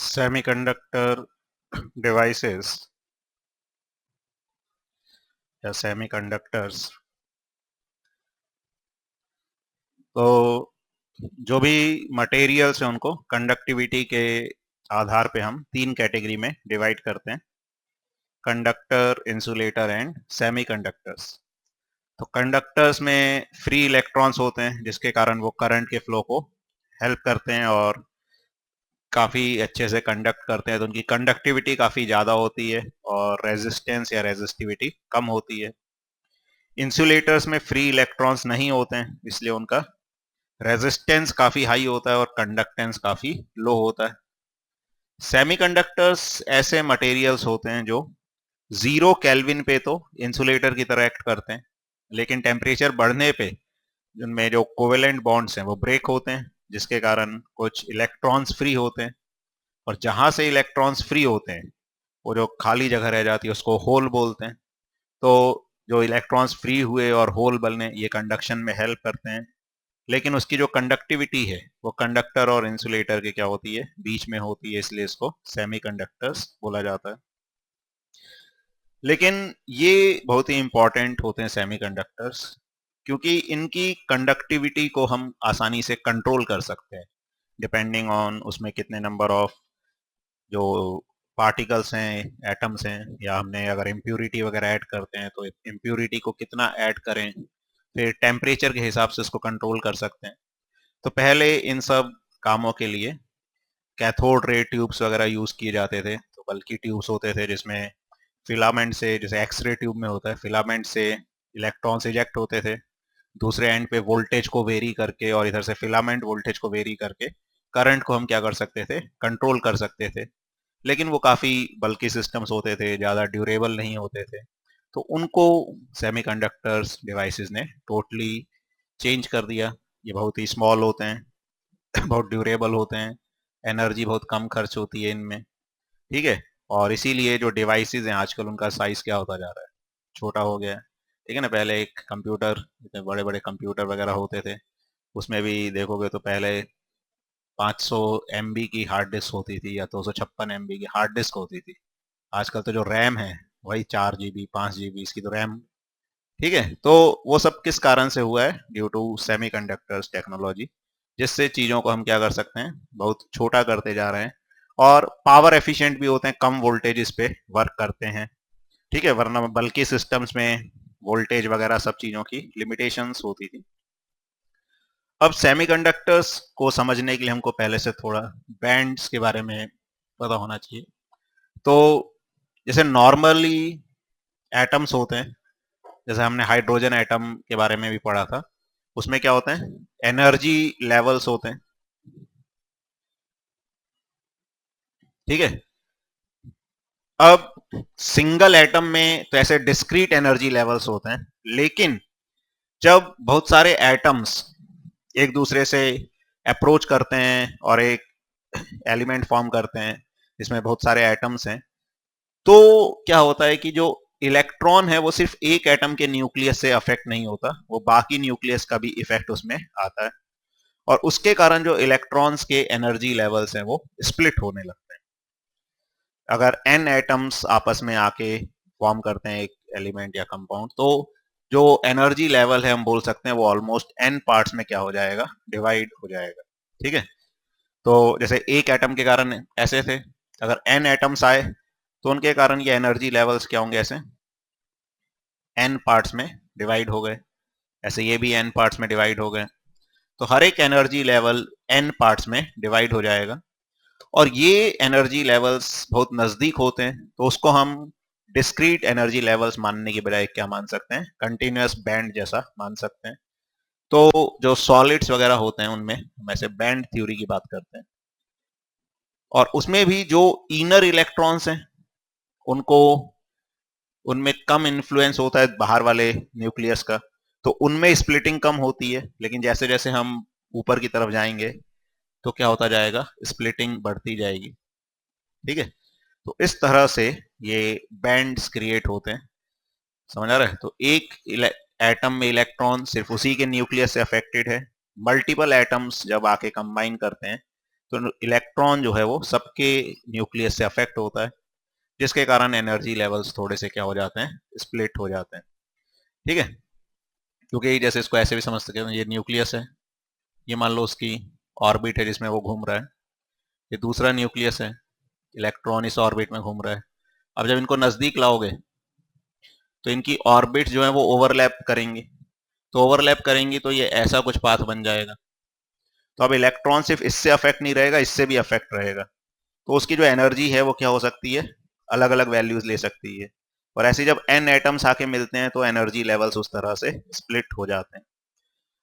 Semiconductor devices या semiconductors तो जो भी मटेरियल्स हैं उनको कंडक्टिविटी के आधार पे हम तीन कैटेगरी में डिवाइड करते हैं: कंडक्टर, इंसुलेटर एंड सेमीकंडक्टर्स। तो कंडक्टर्स में फ्री इलेक्ट्रॉन्स होते हैं जिसके कारण वो करंट के फ्लो को हेल्प करते हैं और काफ़ी अच्छे से कंडक्ट करते हैं, तो उनकी कंडक्टिविटी काफ़ी ज़्यादा होती है और रेजिस्टेंस या रेजिस्टिविटी कम होती है। इंसुलेटर्स में फ्री इलेक्ट्रॉन्स नहीं होते हैं इसलिए उनका रेजिस्टेंस काफ़ी हाई होता है और कंडक्टेंस काफ़ी लो होता है। सेमीकंडक्टर्स ऐसे मटेरियल्स होते हैं जो 0 केल्विन पे तो इंसुलेटर की तरह एक्ट करते हैं, लेकिन टेम्परेचर बढ़ने पे उनमें जो कोवेलेंट बॉन्ड्स हैं वो ब्रेक होते हैं जिसके कारण कुछ इलेक्ट्रॉन्स फ्री होते हैं, और जहां से इलेक्ट्रॉन्स फ्री होते हैं वो जो खाली जगह रह जाती है उसको होल बोलते हैं। तो जो इलेक्ट्रॉन्स फ्री हुए और होल बनने, ये कंडक्शन में हेल्प करते हैं, लेकिन उसकी जो कंडक्टिविटी है वो कंडक्टर और इंसुलेटर के क्या होती है, बीच में होती है, इसलिए इसको सेमीकंडक्टर्स बोला जाता है। लेकिन ये बहुत ही इंपॉर्टेंट होते हैं सेमीकंडक्टर्स, क्योंकि इनकी कंडक्टिविटी को हम आसानी से कंट्रोल कर सकते हैं डिपेंडिंग ऑन उसमें कितने नंबर ऑफ जो पार्टिकल्स हैं, एटम्स हैं, या हमने अगर इम्प्यूरिटी वगैरह ऐड करते हैं तो इम्प्यूरिटी को कितना ऐड करें, फिर टेम्परेचर के हिसाब से उसको कंट्रोल कर सकते हैं। तो पहले इन सब कामों के लिए कैथोड रे ट्यूब्स वगैरह यूज किए जाते थे। तो बल्कि ट्यूब्स होते थे जिसमें फिलामेंट से, जैसे एक्सरे ट्यूब में होता है, फिलामेंट से इलेक्ट्रॉन्स इजेक्ट होते थे, दूसरे एंड पे वोल्टेज को वेरी करके और इधर से फिलामेंट वोल्टेज को वेरी करके करंट को हम क्या कर सकते थे, कंट्रोल कर सकते थे। लेकिन वो काफ़ी बल्कि सिस्टम्स होते थे, ज़्यादा ड्यूरेबल नहीं होते थे, तो उनको सेमीकंडक्टर्स डिवाइसेस ने टोटली चेंज कर दिया। ये बहुत ही स्मॉल होते हैं, बहुत ड्यूरेबल होते हैं, एनर्जी बहुत कम खर्च होती है इनमें, ठीक है। और इसीलिए जो डिवाइसेस हैं आजकल उनका साइज क्या होता जा रहा है, छोटा हो गया है, ठीक है ना। पहले एक कंप्यूटर, इतने बड़े बड़े कंप्यूटर वगैरह होते थे, उसमें भी देखोगे तो पहले 500 MB की हार्ड डिस्क होती थी या 256 MB की हार्ड डिस्क होती थी। आजकल तो जो रैम है वही 4 GB 5 GB इसकी तो रैम, ठीक है। तो वो सब किस कारण से हुआ है, ड्यू टू सेमीकंडक्टर्स टेक्नोलॉजी, जिससे चीज़ों को हम क्या कर सकते हैं, बहुत छोटा करते जा रहे हैं और पावर एफिशिएंट भी होते हैं, कम वोल्टेज पे वर्क करते हैं, ठीक है। वरना बल्कि सिस्टम्स में वोल्टेज वगैरह सब चीज़ों की लिमिटेशंस होती थी। अब सेमीकंडक्टर्स को समझने के लिए हमको पहले से थोड़ा बैंड्स के बारे में पता होना चाहिए। तो जैसे नॉर्मली एटम्स होते हैं, जैसे हमने हाइड्रोजन एटम के बारे में भी पढ़ा था, उसमें क्या होते हैं, एनर्जी लेवल्स होते हैं, ठीक है। अब सिंगल एटम में तो ऐसे डिस्क्रीट एनर्जी लेवल्स होते हैं, लेकिन जब बहुत सारे एटम्स एक दूसरे से अप्रोच करते हैं और एक एलिमेंट फॉर्म करते हैं जिसमें बहुत सारे एटम्स हैं, तो क्या होता है कि जो इलेक्ट्रॉन है वो सिर्फ एक एटम के न्यूक्लियस से अफेक्ट नहीं होता, वो बाकी न्यूक्लियस का भी इफेक्ट उसमें आता है, और उसके कारण जो इलेक्ट्रॉन्स के एनर्जी लेवल्स हैं वो स्प्लिट होने लगते हैं। अगर n एटम्स आपस में आके फॉर्म करते हैं एक एलिमेंट या कंपाउंड, तो जो एनर्जी लेवल है हम बोल सकते हैं वो ऑलमोस्ट n पार्ट्स में क्या हो जाएगा, डिवाइड हो जाएगा, ठीक है। तो जैसे एक एटम के कारण ऐसे थे, अगर n एटम्स आए तो उनके कारण ये एनर्जी लेवल्स क्या होंगे, ऐसे n पार्ट्स में डिवाइड हो गए, ऐसे ये भी n पार्ट्स में डिवाइड हो गए, तो हर एक एनर्जी लेवल n पार्ट्स में डिवाइड हो जाएगा। और ये एनर्जी लेवल्स बहुत नजदीक होते हैं, तो उसको हम डिस्क्रीट एनर्जी लेवल्स मानने की बजाय क्या मान सकते हैं, कंटिन्यूअस बैंड जैसा मान सकते हैं। तो जो सॉलिड्स वगैरह होते हैं उनमें हम ऐसे बैंड थ्योरी की बात करते हैं, और उसमें भी जो इनर इलेक्ट्रॉन्स हैं उनको, उनमें कम इन्फ्लुएंस होता है बाहर वाले न्यूक्लियस का, तो उनमें स्प्लिटिंग कम होती है, लेकिन जैसे जैसे हम ऊपर की तरफ जाएंगे तो क्या होता जाएगा, स्प्लिटिंग बढ़ती जाएगी, ठीक है। तो इस तरह से ये बैंड्स क्रिएट होते हैं, समझ आ रहा है। तो एक एटम में इलेक्ट्रॉन सिर्फ उसी के न्यूक्लियस से अफेक्टेड है, मल्टीपल एटम्स जब आके कंबाइन करते हैं तो इलेक्ट्रॉन जो है वो सबके न्यूक्लियस से अफेक्ट होता है, जिसके कारण एनर्जी लेवल्स थोड़े से क्या हो जाते हैं, स्प्लिट हो जाते हैं। ठीक है, क्योंकि जैसे इसको ऐसे भी समझ सकते हैं, ये न्यूक्लियस है, ये मान लो उसकी ऑर्बिट है जिसमें वो घूम रहा है, ये दूसरा न्यूक्लियस है, इलेक्ट्रॉन इस ऑर्बिट में घूम रहा है। अब जब इनको नजदीक लाओगे तो इनकी ऑर्बिट जो है वो ओवरलैप करेंगी, तो ओवरलैप करेंगी तो ये ऐसा कुछ पाथ बन जाएगा। तो अब इलेक्ट्रॉन सिर्फ इससे अफेक्ट नहीं रहेगा, इससे भी अफेक्ट रहेगा, तो उसकी जो एनर्जी है वो क्या हो सकती है, अलग अलग वैल्यूज ले सकती है। और ऐसे जब एन एटम्स आके मिलते हैं तो एनर्जी लेवल्स उस तरह से स्प्लिट हो जाते हैं।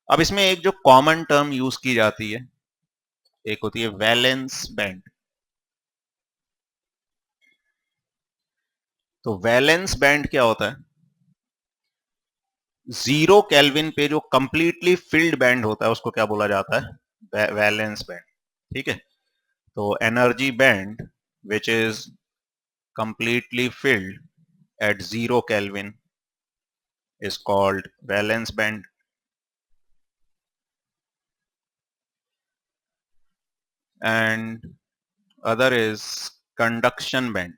अब इसमें एक जो कॉमन टर्म यूज की जाती है, एक होती है वैलेंस बैंड। तो वैलेंस बैंड क्या होता है, 0 केल्विन पे जो कंप्लीटली फिल्ड बैंड होता है उसको क्या बोला जाता है, वैलेंस बैंड। ठीक है, तो energy band which is completely filled at 0 Kelvin is called valence band, and other is conduction band.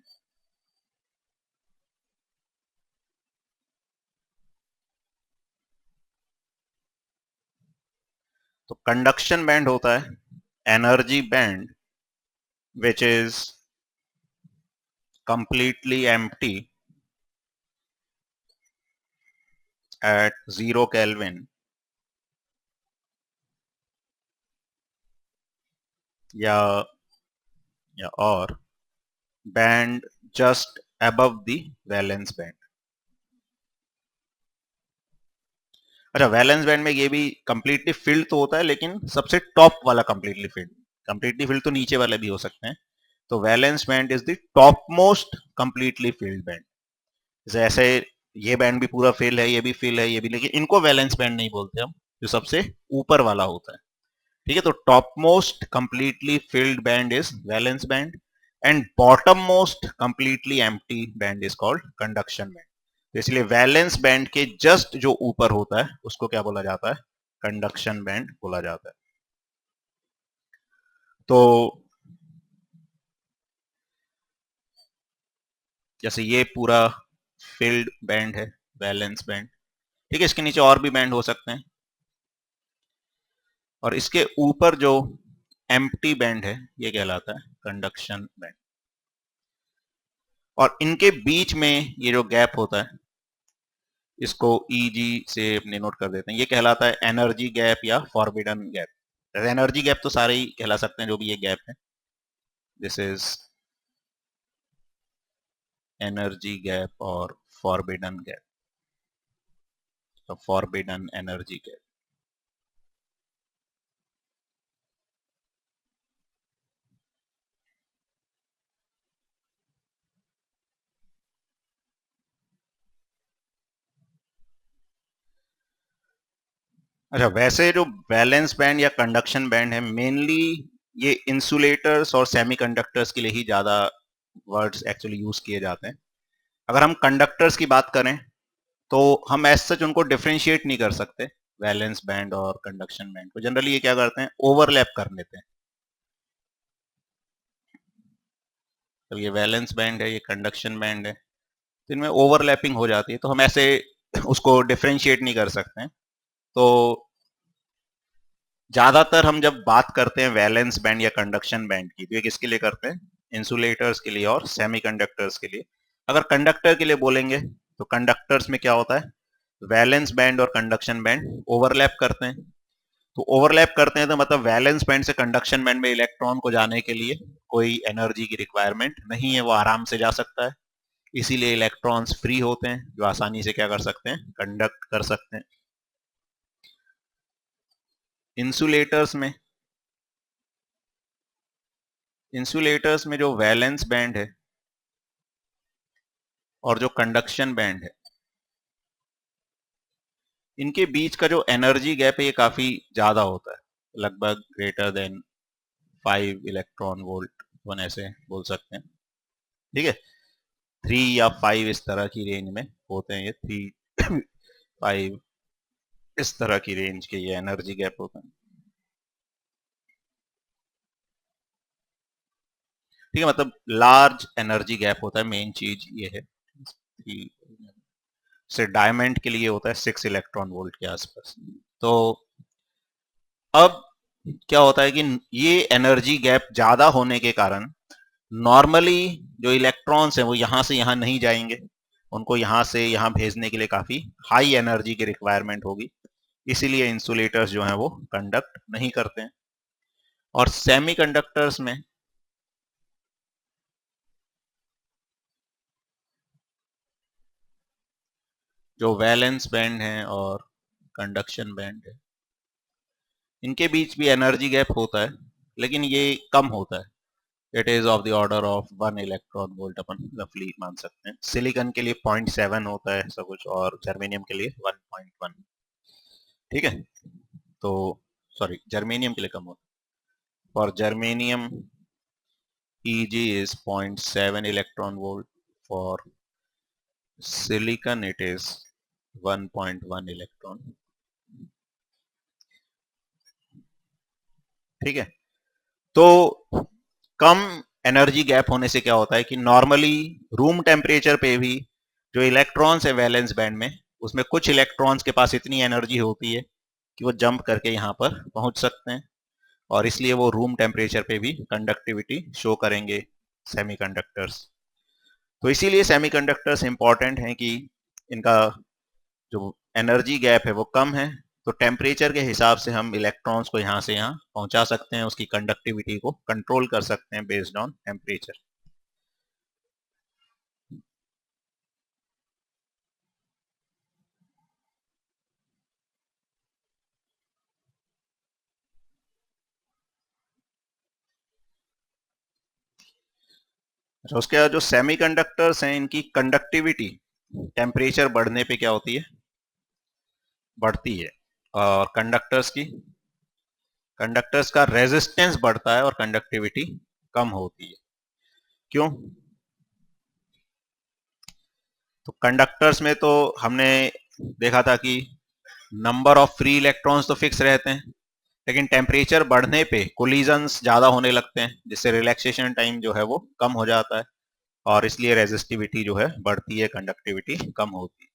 तो कंडक्शन बैंड होता है energy band which is completely empty at 0 Kelvin या और band just above the valence band। अच्छा, valence band में ये भी completely filled तो होता है, लेकिन सबसे टॉप वाला कंप्लीटली फिल्ड, कंप्लीटली फिल्ड तो नीचे वाले भी हो सकते हैं। तो valence band is the top most completely filled band. जैसे ये बैंड भी पूरा फिल है, ये भी फिल है, ये भी, लेकिन इनको वैलेंस बैंड नहीं बोलते हम, जो सबसे ऊपर वाला होता है। ठीक है, तो top most completely filled band is valence band, and bottom most completely empty band is called conduction band. तो इसलिए वैलेंस बैंड के जस्ट जो ऊपर होता है उसको क्या बोला जाता है, कंडक्शन बैंड बोला जाता है। तो जैसे ये पूरा फिल्ड बैंड है, वैलेंस बैंड। ठीक है, इसके नीचे और भी बैंड हो सकते हैं, और इसके ऊपर जो एम्प्टी बैंड है ये कहलाता है कंडक्शन बैंड। और इनके बीच में ये जो गैप होता है इसको Eg से अपने नोट कर देते हैं, ये कहलाता है एनर्जी गैप या फॉरबिडन गैप। एनर्जी गैप तो सारे ही कहला सकते हैं जो भी ये गैप है, दिस इज एनर्जी गैप और फॉरबिडन गैप, तो फॉरबिडन एनर्जी गैप। अच्छा, वैसे जो वैलेंस बैंड या कंडक्शन बैंड है, मेनली ये इंसुलेटर्स और सेमीकंडक्टर्स के लिए ही ज्यादा वर्ड्स एक्चुअली यूज किए जाते हैं। अगर हम कंडक्टर्स की बात करें तो हम एज सच उनको डिफरेंशिएट नहीं कर सकते, वैलेंस बैंड और कंडक्शन बैंड को। जनरली ये क्या करते हैं, ओवरलैप कर लेते हैं। तो ये वैलेंस बैंड है, ये कंडक्शन बैंड है, तो इनमें ओवरलैपिंग हो जाती है, तो हम ऐसे उसको डिफरेंशिएट नहीं कर सकते हैं। तो ज्यादातर हम जब बात करते हैं वैलेंस बैंड या कंडक्शन बैंड की, तो ये किसके लिए करते हैं, इंसुलेटर्स के लिए और सेमीकंडक्टर्स के लिए। अगर कंडक्टर के लिए बोलेंगे तो कंडक्टर्स में क्या होता है, वैलेंस बैंड और कंडक्शन बैंड ओवरलैप करते हैं। तो ओवरलैप करते हैं तो मतलब वैलेंस बैंड से कंडक्शन बैंड में इलेक्ट्रॉन को जाने के लिए कोई एनर्जी की रिक्वायरमेंट नहीं है, वो आराम से जा सकता है। इसीलिए इलेक्ट्रॉन्स फ्री होते हैं जो आसानी से क्या कर सकते हैं, कंडक्ट कर सकते हैं। इंसुलेटर्स में इंसुलेटर्स में जो वैलेंस बैंड है और जो कंडक्शन बैंड है, इनके बीच का जो एनर्जी गैप है ये काफी ज्यादा होता है, लगभग greater than 5 electron volt, one ऐसे बोल सकते हैं। ठीक है, 3 या 5 इस तरह की रेंज में होते हैं, ये 3 5 इस तरह की रेंज के ये एनर्जी गैप होते हैं। ठीक है, मतलब लार्ज एनर्जी गैप होता है, मेन चीज ये है। से डायमंड के लिए होता है 6 इलेक्ट्रॉन वोल्ट के आसपास। तो अब क्या होता है कि ये एनर्जी गैप ज्यादा होने के कारण नॉर्मली जो इलेक्ट्रॉन्स हैं वो यहां से यहां नहीं जाएंगे, उनको यहां से यहां भेजने के लिए काफी हाई एनर्जी की रिक्वायरमेंट होगी, इसीलिए इंसुलेटर्स जो हैं वो कंडक्ट नहीं करते हैं। और सेमीकंडक्टर्स में जो वैलेंस बैंड है और कंडक्शन बैंड है, इनके बीच भी एनर्जी गैप होता है, लेकिन ये कम होता है। It is of the order of 1 electron volt अपन रफली मान सकते हैं। सिलिकॉन के लिए 0.7 होता है ऐसा कुछ, और जर्मेनियम के लिए 1.1। ठीक है, तो सॉरी, जर्मेनियम के लिए कम होता है। For germanium Eg is 0.7 electron volt. For silicon it is 1.1 electron। ठीक है, तो कम एनर्जी गैप होने से क्या होता है कि नॉर्मली रूम टेम्परेचर पे भी जो इलेक्ट्रॉन्स है वैलेंस बैंड में, उसमें कुछ इलेक्ट्रॉन्स के पास इतनी एनर्जी होती है कि वो जंप करके यहां पर पहुंच सकते हैं, और इसलिए वो रूम टेम्परेचर पे भी कंडक्टिविटी शो करेंगे सेमीकंडक्टर्स। तो इसीलिए सेमीकंडक्टर्स इंपॉर्टेंट हैं कि इनका जो एनर्जी गैप है वो कम है, तो टेम्परेचर के हिसाब से हम इलेक्ट्रॉन्स को यहां से यहां पहुंचा सकते हैं, उसकी कंडक्टिविटी को कंट्रोल कर सकते हैं बेस्ड ऑन टेम्परेचर। अच्छा, उसके बाद जो सेमीकंडक्टर्स हैं इनकी कंडक्टिविटी टेम्परेचर बढ़ने पे क्या होती है, बढ़ती है। और कंडक्टर्स का रेजिस्टेंस बढ़ता है और कंडक्टिविटी कम होती है। क्यों? तो कंडक्टर्स में तो हमने देखा था कि नंबर ऑफ फ्री इलेक्ट्रॉन्स तो फिक्स रहते हैं, लेकिन टेम्परेचर बढ़ने पे कोलिजन्स ज्यादा होने लगते हैं, जिससे रिलैक्सेशन टाइम जो है वो कम हो जाता है, और इसलिए रेजिस्टिविटी जो है बढ़ती है, कंडक्टिविटी कम होती है।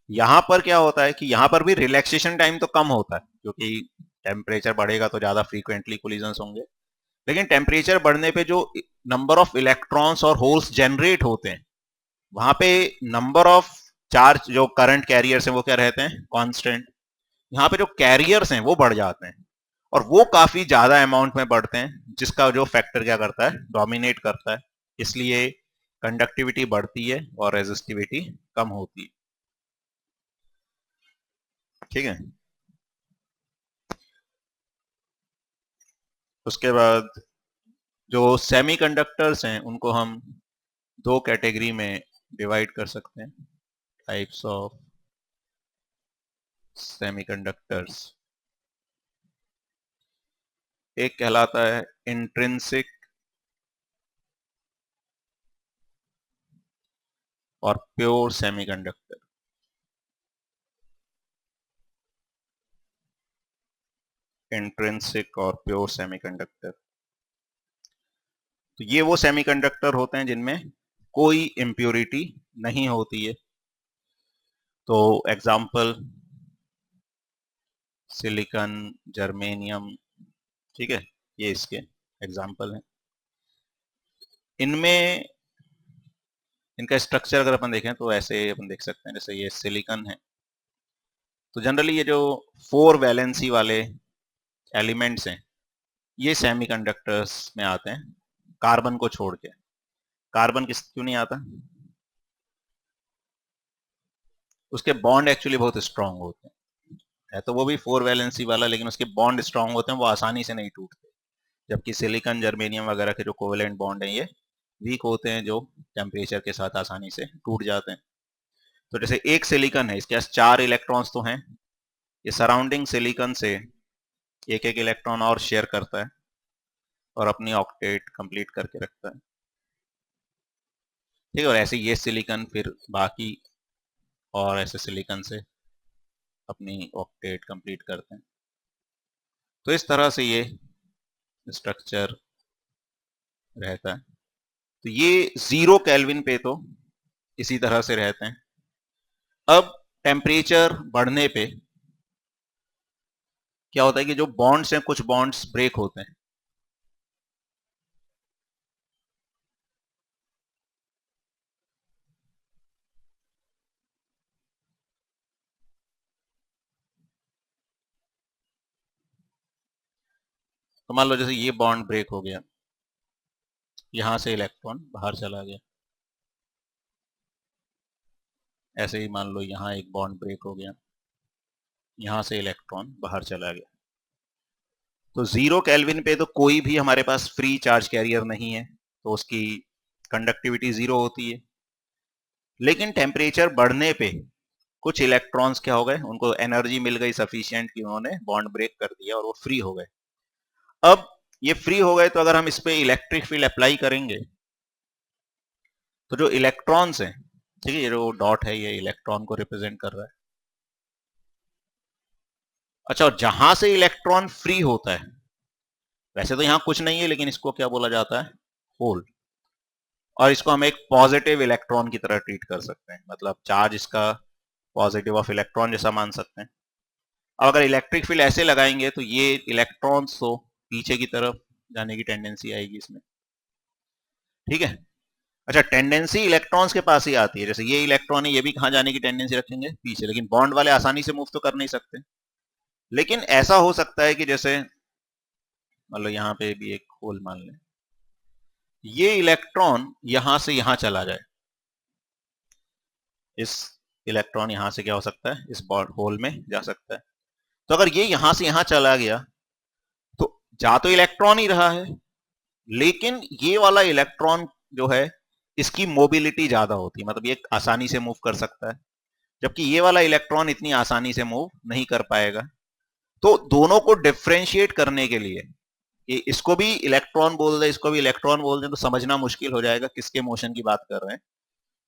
यहां पर क्या होता है कि यहां पर भी रिलैक्सेशन टाइम तो कम होता है, क्योंकि टेम्परेचर बढ़ेगा तो ज्यादा फ्रीक्वेंटली कोलिजन्स होंगे, लेकिन टेम्परेचर बढ़ने पे जो नंबर ऑफ इलेक्ट्रॉन्स और होल्स जनरेट होते हैं, वहां पे नंबर ऑफ चार्ज जो करंट कैरियर्स हैं वो क्या रहते हैं, कांस्टेंट। यहाँ पे जो कैरियर्स हैं वो बढ़ जाते हैं, और वो काफी ज्यादा अमाउंट में बढ़ते हैं, जिसका जो फैक्टर क्या करता है, डोमिनेट करता है, इसलिए कंडक्टिविटी बढ़ती है और रेजिस्टिविटी कम होती है। ठीक है, उसके बाद जो सेमीकंडक्टर्स हैं उनको हम दो कैटेगरी में डिवाइड कर सकते हैं, टाइप्स ऑफ सेमीकंडक्टर्स। एक कहलाता है इंट्रिंसिक और प्योर सेमीकंडक्टर। इंट्रिंसिक और प्योर सेमीकंडक्टर, तो ये वो सेमीकंडक्टर होते हैं जिनमें कोई इम्प्योरिटी नहीं होती है। तो एग्जाम्पल सिलिकॉन, जर्मेनियम, ठीक है, ये इसके एग्जाम्पल हैं। इनमें इनका स्ट्रक्चर अगर अपन देखें तो ऐसे अपन देख सकते हैं, जैसे ये सिलिकॉन है, तो जनरली ये जो 4 वैलेंसी वाले एलिमेंट्स हैं ये सेमीकंडक्टर्स में आते हैं, कार्बन को छोड़ के। कार्बन किस क्यों नहीं आता? उसके बॉन्ड एक्चुअली बहुत स्ट्रांग होते हैं, है तो वो भी 4 वैलेंसी वाला, लेकिन उसके बॉन्ड स्ट्रांग होते हैं, वो आसानी से नहीं टूटते। जबकि सिलिकॉन, जर्मेनियम वगैरह के जो कोवेलेंट बॉन्ड हैं ये वीक होते हैं, जो टेम्परेचर के साथ आसानी से टूट जाते हैं। तो जैसे एक सिलिकॉन है, इसके पास 4 इलेक्ट्रॉन्स तो हैं, ये सराउंडिंग सिलिकॉन से एक एक इलेक्ट्रॉन और शेयर करता है और अपनी ऑक्टेट कंप्लीट करके रखता है। ठीक है, और ऐसे ये सिलिकॉन फिर बाकी और ऐसे सिलिकॉन से अपनी ऑक्टेट कंप्लीट करते हैं। तो इस तरह से ये स्ट्रक्चर रहता है। तो ये 0 केल्विन पे तो इसी तरह से रहते हैं। अब टेम्परेचर बढ़ने पे क्या होता है कि जो बॉन्ड्स हैं, कुछ बॉन्ड्स ब्रेक होते हैं। तो मान लो जैसे ये बॉन्ड ब्रेक हो गया, यहां से इलेक्ट्रॉन बाहर चला गया। ऐसे ही मान लो यहां एक बॉन्ड ब्रेक हो गया, यहां से इलेक्ट्रॉन बाहर चला गया। तो 0 केल्विन पे तो कोई भी हमारे पास फ्री चार्ज कैरियर नहीं है, तो उसकी कंडक्टिविटी 0 होती है। लेकिन टेम्परेचर बढ़ने पे कुछ इलेक्ट्रॉन्स क्या हो गए, उनको एनर्जी मिल गई सफिशिएंट कि उन्होंने बॉन्ड ब्रेक कर दिया और वो फ्री हो गए। अब ये फ्री हो गए तो अगर हम इस पे इलेक्ट्रिक फील्ड अप्लाई करेंगे तो जो इलेक्ट्रॉन्स हैं, ठीक है, ये जो डॉट है ये इलेक्ट्रॉन को रिप्रेजेंट कर रहा है। अच्छा, और जहां से इलेक्ट्रॉन फ्री होता है, वैसे तो यहां कुछ नहीं है लेकिन इसको क्या बोला जाता है, होल। और इसको हम एक पॉजिटिव इलेक्ट्रॉन की तरह ट्रीट कर सकते हैं, मतलब चार्ज इसका पॉजिटिव ऑफ इलेक्ट्रॉन जैसा मान सकते हैं। अब अगर इलेक्ट्रिक फील्ड ऐसे लगाएंगे तो ये इलेक्ट्रॉन्स तो पीछे की तरफ जाने की टेंडेंसी आएगी इसमें, ठीक है। अच्छा, टेंडेंसी इलेक्ट्रॉन्स के पास ही आती है, जैसे ये इलेक्ट्रॉन है, ये भी कहां जाने की टेंडेंसी रखेंगे, पीछे। लेकिन बॉन्ड वाले आसानी से मूव तो कर नहीं सकते। लेकिन ऐसा हो सकता है कि जैसे मान लो यहां पे भी एक होल मान लें, ये इलेक्ट्रॉन यहां से यहां चला जाए, इस इलेक्ट्रॉन यहां से क्या हो सकता है, इस होल में जा सकता है। तो अगर ये यहां से यहां चला गया तो जा तो इलेक्ट्रॉन ही रहा है, लेकिन ये वाला इलेक्ट्रॉन जो है इसकी मोबिलिटी ज्यादा होती है, मतलब ये आसानी से मूव कर सकता है, जबकि ये वाला इलेक्ट्रॉन इतनी आसानी से मूव नहीं कर पाएगा। तो दोनों को डिफ्रेंशिएट करने के लिए, कि इसको भी इलेक्ट्रॉन बोल दे, इसको भी इलेक्ट्रॉन बोल दे, तो समझना मुश्किल हो जाएगा किसके मोशन की बात कर रहे हैं।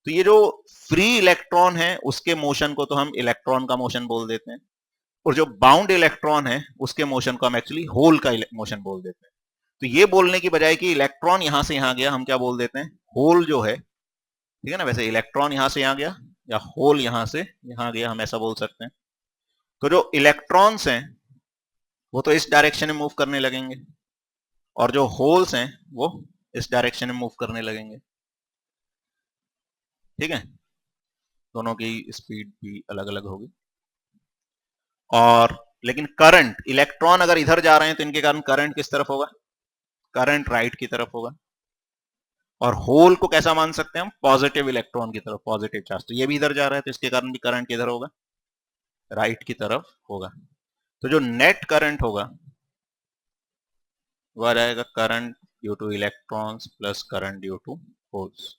तो ये जो फ्री इलेक्ट्रॉन है उसके मोशन को तो हम इलेक्ट्रॉन का मोशन बोल देते हैं, और जो बाउंड इलेक्ट्रॉन है उसके मोशन को हम एक्चुअली होल का मोशन बोल देते हैं। तो ये बोलने की बजाय कि इलेक्ट्रॉन यहां से यहां गया, हम क्या बोल देते हैं, होल जो है, ठीक है ना। वैसे इलेक्ट्रॉन यहां से यहां गया या होल यहां से यहां गया, हम ऐसा बोल सकते हैं। तो जो इलेक्ट्रॉन्स हैं वो तो इस डायरेक्शन में मूव करने लगेंगे, और जो होल्स हैं वो इस डायरेक्शन में मूव करने लगेंगे, ठीक है। दोनों की स्पीड भी अलग अलग होगी। और लेकिन करंट, इलेक्ट्रॉन अगर इधर जा रहे हैं तो इनके कारण करंट किस तरफ होगा, करंट राइट की तरफ होगा। और होल को कैसा मान सकते हैं हम, पॉजिटिव इलेक्ट्रॉन की तरफ, पॉजिटिव चार्ज। तो ये भी इधर जा रहा है तो इसके कारण भी करंट किधर होगा, राइट की तरफ होगा। तो जो नेट करंट होगा वो आ जाएगा current due to electrons plus current due to holes,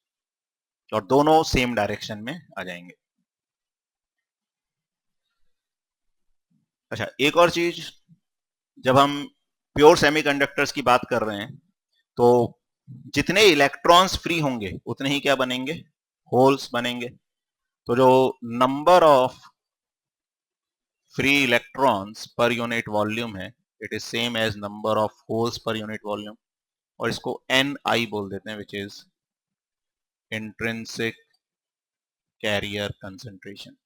और दोनों सेम डायरेक्शन में आ जाएंगे। अच्छा, एक और चीज, जब हम प्योर सेमीकंडक्टर्स की बात कर रहे हैं तो जितने इलेक्ट्रॉन्स फ्री होंगे उतने ही क्या बनेंगे, होल्स बनेंगे। तो जो number of free electrons per unit volume है, it is same as number of holes per unit volume, और इसको एन आई बोल देते हैं, which is intrinsic carrier concentration.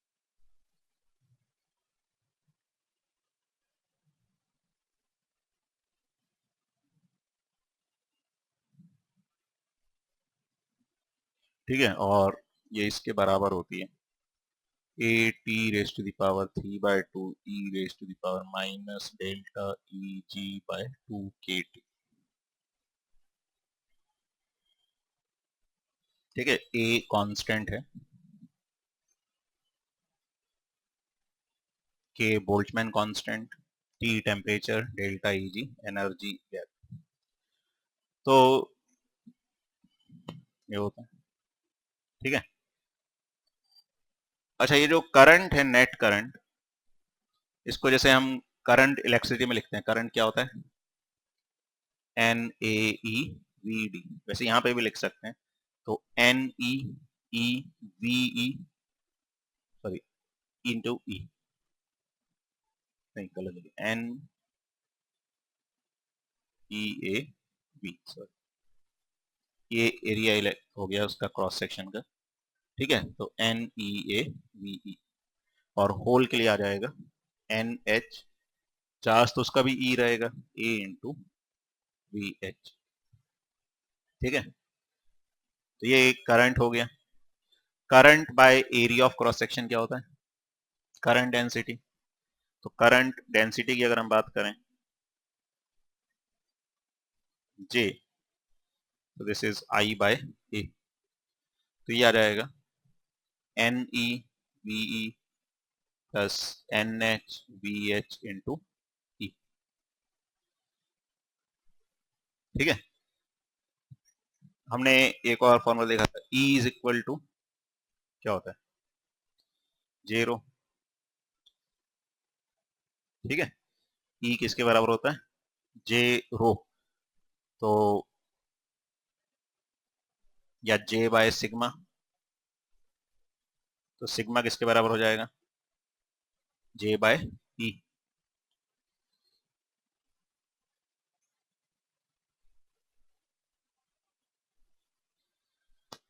ठीक है, और ये इसके बराबर होती है A T raise to the power 3/2 E raise to the power minus delta E G by 2 kT। ठीक है, ए कांस्टेंट है, K Boltzmann constant, T temperature, delta E जी एनर्जी गैप। तो ये होता है, ठीक है। अच्छा, ये जो करंट है, नेट करंट, इसको जैसे हम करंट इलेक्ट्रिसिटी में लिखते हैं, करंट क्या होता है, N A E V D, वैसे यहां पे भी लिख सकते हैं। तो N E E V E, sorry, into E, नहीं गलत, N E A V, sorry. ये एरिया हो गया उसका क्रॉस सेक्शन का, ठीक है। तो NEAVE, और होल के लिए आ जाएगा NH, चार्ज तो उसका भी E रहेगा, A इंटू VH, ठीक है। तो ये करंट हो गया। Current by area of cross section क्या होता है? Current density. तो करंट डेंसिटी की अगर हम बात करें J, तो this is I by A, तो ये आ जाएगा NEVE plus NHVH into E, ठीक है। हमने एक और फॉर्मूला देखा था, E इज इक्वल टू क्या होता है? जेरो, ठीक है। E किसके बराबर होता है? J रो, तो या J बाय सिग्मा, तो सिग्मा किसके बराबर हो जाएगा? J by E।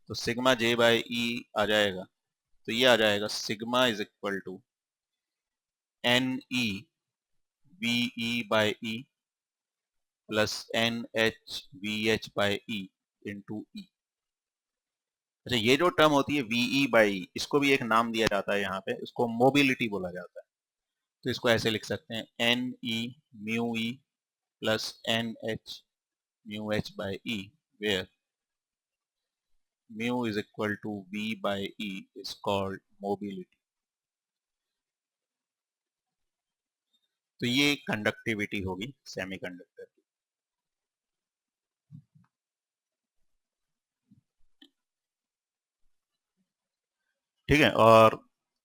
तो सिग्मा J बाय E आ जाएगा, तो ये आ जाएगा sigma is equal to NEVE by E plus NHVH by E into E। अच्छा, ये जो टर्म होती है VE बाई, इसको भी एक नाम दिया जाता है यहाँ पे, इसको मोबिलिटी बोला जाता है। तो इसको ऐसे लिख सकते हैं NE mu E plus NH mu H by E, where mu is equal to V by E is called mobility. तो ये कंडक्टिविटी होगी सेमीकंडक्टर की, ठीक है। और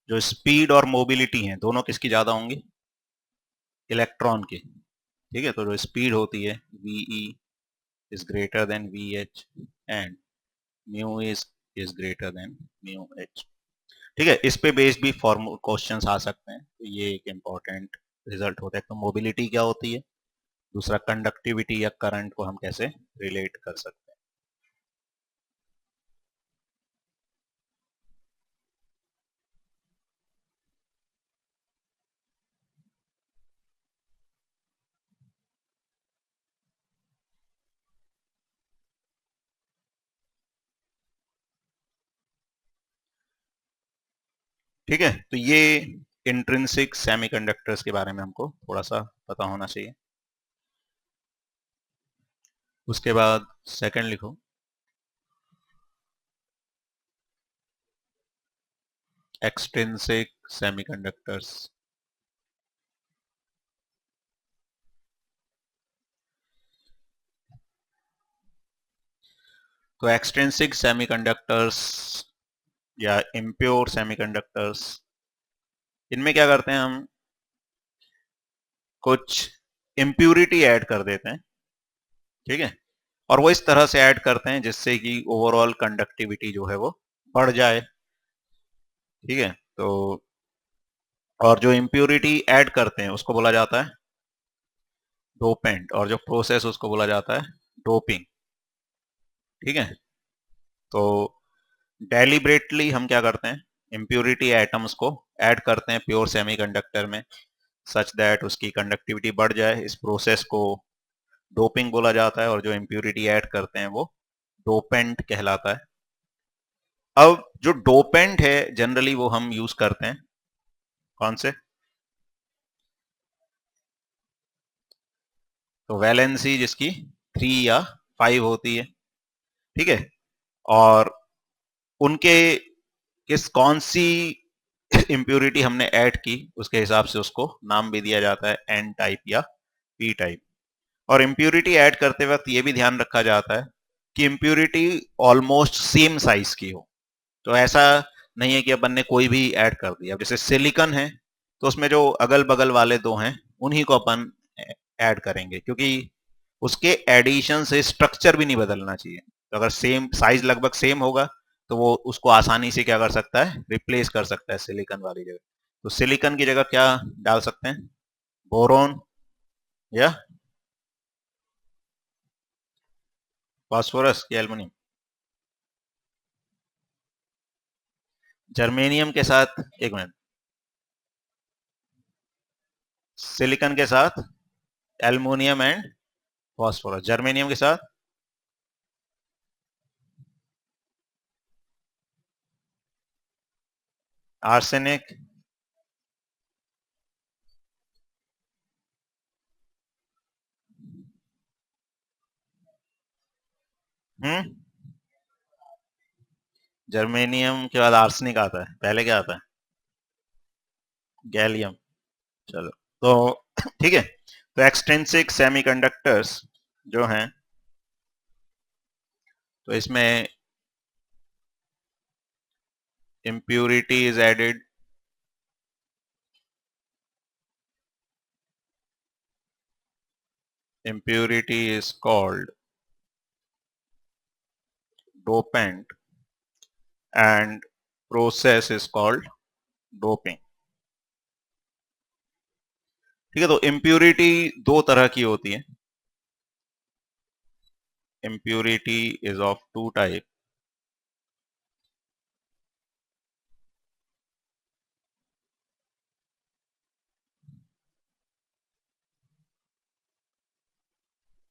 जो स्पीड और मोबिलिटी हैं दोनों किसकी ज्यादा होंगी? इलेक्ट्रॉन की, ठीक है। तो जो स्पीड होती है VE is greater than VH and mu is greater than mu H, ठीक है। इस पे बेस्ड भी फॉर्म क्वेश्चंस आ सकते हैं, तो ये एक इम्पॉर्टेंट रिजल्ट होता है। तो मोबिलिटी क्या होती है, दूसरा कंडक्टिविटी या करंट को हम कैसे रिलेट कर सकते हैं। ठीक है, तो ये इंट्रिंसिक सेमीकंडक्टर्स के बारे में हमको थोड़ा सा पता होना चाहिए। उसके बाद सेकंड लिखो, एक्सट्रिंसिक सेमीकंडक्टर्स। तो एक्सट्रिंसिक सेमीकंडक्टर्स या इम्प्योर सेमीकंडक्टर्स, इनमें क्या करते हैं हम, कुछ इम्प्यूरिटी ऐड कर देते हैं, ठीक है। और वो इस तरह से ऐड करते हैं जिससे कि ओवरऑल कंडक्टिविटी जो है वो बढ़ जाए, ठीक है। तो और जो इम्प्यूरिटी ऐड करते हैं उसको बोला जाता है डोपेंट, और जो प्रोसेस उसको बोला जाता है डोपिंग, ठीक है। तो डेलिब्रेटली हम क्या करते हैं, इम्प्यूरिटी एटम्स को ऐड करते हैं प्योर सेमीकंडक्टर में सच दैट उसकी कंडक्टिविटी बढ़ जाए। इस प्रोसेस को डोपिंग बोला जाता है, और जो इम्प्यूरिटी ऐड करते हैं वो डोपेंट कहलाता है। अब जो डोपेंट है जनरली वो हम यूज करते हैं कौन से? तो वैलेंसी जिसकी 3 या 5 होती है, ठीक है। और उनके किस कौन सी इम्प्यूरिटी हमने ऐड की उसके हिसाब से उसको नाम भी दिया जाता है एन टाइप या पी टाइप। और इम्प्यूरिटी ऐड करते वक्त ये भी ध्यान रखा जाता है कि इम्प्यूरिटी ऑलमोस्ट सेम साइज की हो। तो ऐसा नहीं है कि अपन ने कोई भी ऐड कर दिया, जैसे सिलिकॉन है तो उसमें जो अगल बगल वाले दो हैं उन्हीं को अपन ऐड करेंगे, क्योंकि उसके एडिशन से स्ट्रक्चर भी नहीं बदलना चाहिए। तो अगर सेम साइज लगभग सेम होगा तो वो उसको आसानी से क्या कर सकता है, रिप्लेस कर सकता है सिलिकॉन वाली जगह। तो सिलिकॉन की जगह क्या डाल सकते हैं, बोरोन या फास्फोरस या एल्युमिनियम। जर्मेनियम के साथ, एक मिनट, सिलिकॉन के साथ एल्युमिनियम एंड फॉस्फोरस, जर्मेनियम के साथ आर्सेनिक, हम्म, जर्मेनियम के बाद आर्सेनिक आता है, पहले क्या आता है? गैलियम। चलो, तो ठीक है। तो एक्सट्रिंसिक सेमीकंडक्टर्स जो हैं, तो इसमें impurity is added, impurity is called dopant and process is called doping। ठीक है, तो impurity दो तरह की होती है। impurity is of two type,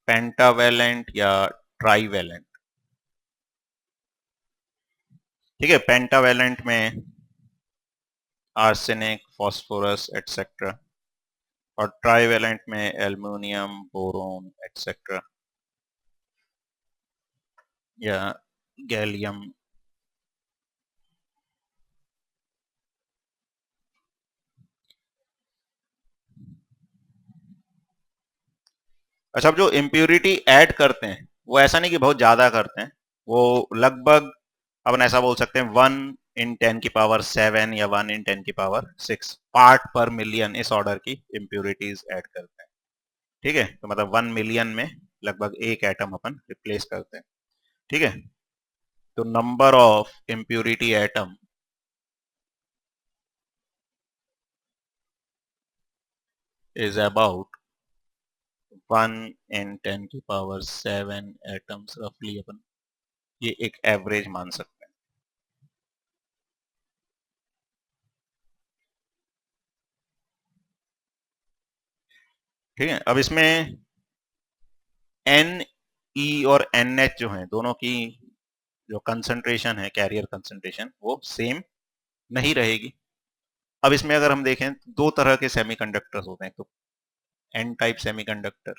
pentavalent या ट्राईवेलेंट। ठीक है, पेंटावेलेंट में आर्सेनिक, फॉस्फोरस एटसेट्रा, और ट्राईवेलेंट में एल्युमिनियम, बोरोन एटसेट्रा या गैलियम। अच्छा, अब जो इम्प्योरिटी ऐड करते हैं वो ऐसा नहीं कि बहुत ज्यादा करते हैं, वो लगभग अपन ऐसा बोल सकते हैं 1 × 10⁻⁷ या 1 × 10⁻⁶ पार्ट पर मिलियन, इस ऑर्डर की इम्प्योरिटीज ऐड करते हैं। ठीक है, तो मतलब 1 मिलियन में लगभग एक एटम अपन रिप्लेस करते हैं। ठीक है, तो number of impurity atom is about 1 × 10⁻⁷ atoms रफली, अपन ये एक एवरेज मान सकते हैं। ठीक है, अब इसमें एन ई और एन एच जो है, दोनों की जो कंसंट्रेशन है, कैरियर कंसंट्रेशन, वो सेम नहीं रहेगी। अब इसमें अगर हम देखें, दो तरह के सेमीकंडक्टर्स होते हैं, तो एन टाइप सेमीकंडक्टर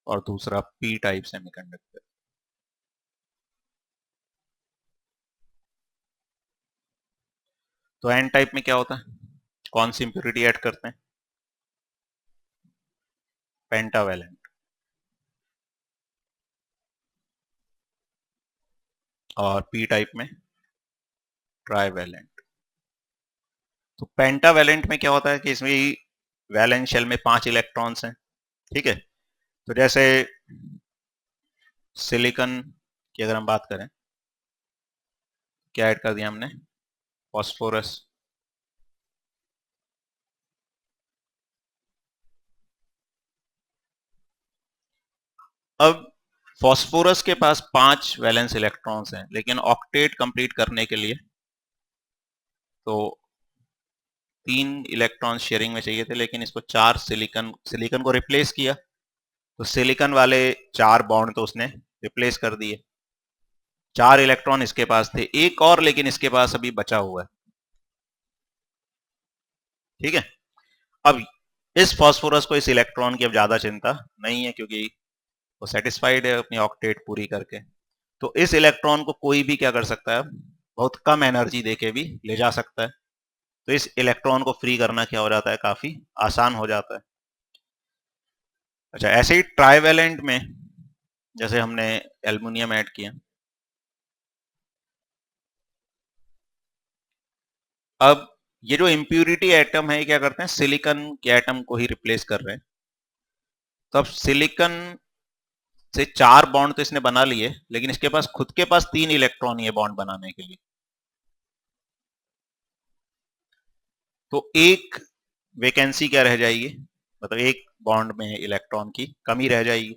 और दूसरा पी टाइप सेमीकंडक्टर। तो एन टाइप में क्या होता है, कौन सी इंप्योरिटी ऐड करते हैं? पेंटावेलेंट। और पी टाइप में ट्राईवेलेंट। तो पेंटावेलेंट में क्या होता है कि इसमें वैलेंस शेल में 5 इलेक्ट्रॉन्स हैं। ठीक है, तो जैसे सिलिकॉन की अगर हम बात करें, क्या ऐड कर दिया हमने? फॉस्फोरस। अब फॉस्फोरस के पास 5 वैलेंस इलेक्ट्रॉन्स हैं, लेकिन ऑक्टेट कंप्लीट करने के लिए तो 3 इलेक्ट्रॉन शेयरिंग में चाहिए थे, लेकिन इसको 4 सिलिकॉन सिलिकॉन को रिप्लेस किया, तो सिलिकॉन वाले 4 बॉन्ड तो उसने रिप्लेस कर दिए। 4 इलेक्ट्रॉन इसके पास थे, एक और लेकिन इसके पास अभी बचा हुआ है। ठीक है, अब इस फॉस्फोरस को इस इलेक्ट्रॉन की अब ज्यादा चिंता नहीं है, क्योंकि वो सेटिस्फाइड है अपनी ऑक्टेट पूरी करके। तो इस इलेक्ट्रॉन को कोई भी क्या कर सकता है, बहुत कम एनर्जी देके भी ले जा सकता है। तो इस इलेक्ट्रॉन को फ्री करना क्या हो जाता है, काफी आसान हो जाता है। अच्छा, ऐसे ही ट्राईवेलेंट में जैसे हमने एल्युमिनियम ऐड किया, अब ये जो इम्प्यूरिटी एटम है, ये क्या करते हैं, सिलिकॉन के एटम को ही रिप्लेस कर रहे हैं। तो अब सिलिकॉन से 4 बॉन्ड तो इसने बना लिए, लेकिन इसके पास खुद के पास 3 इलेक्ट्रॉन ही है बॉन्ड बनाने के लिए। तो एक वैकेंसी क्या रह जाएगी, मतलब एक बॉन्ड में इलेक्ट्रॉन की कमी रह जाएगी।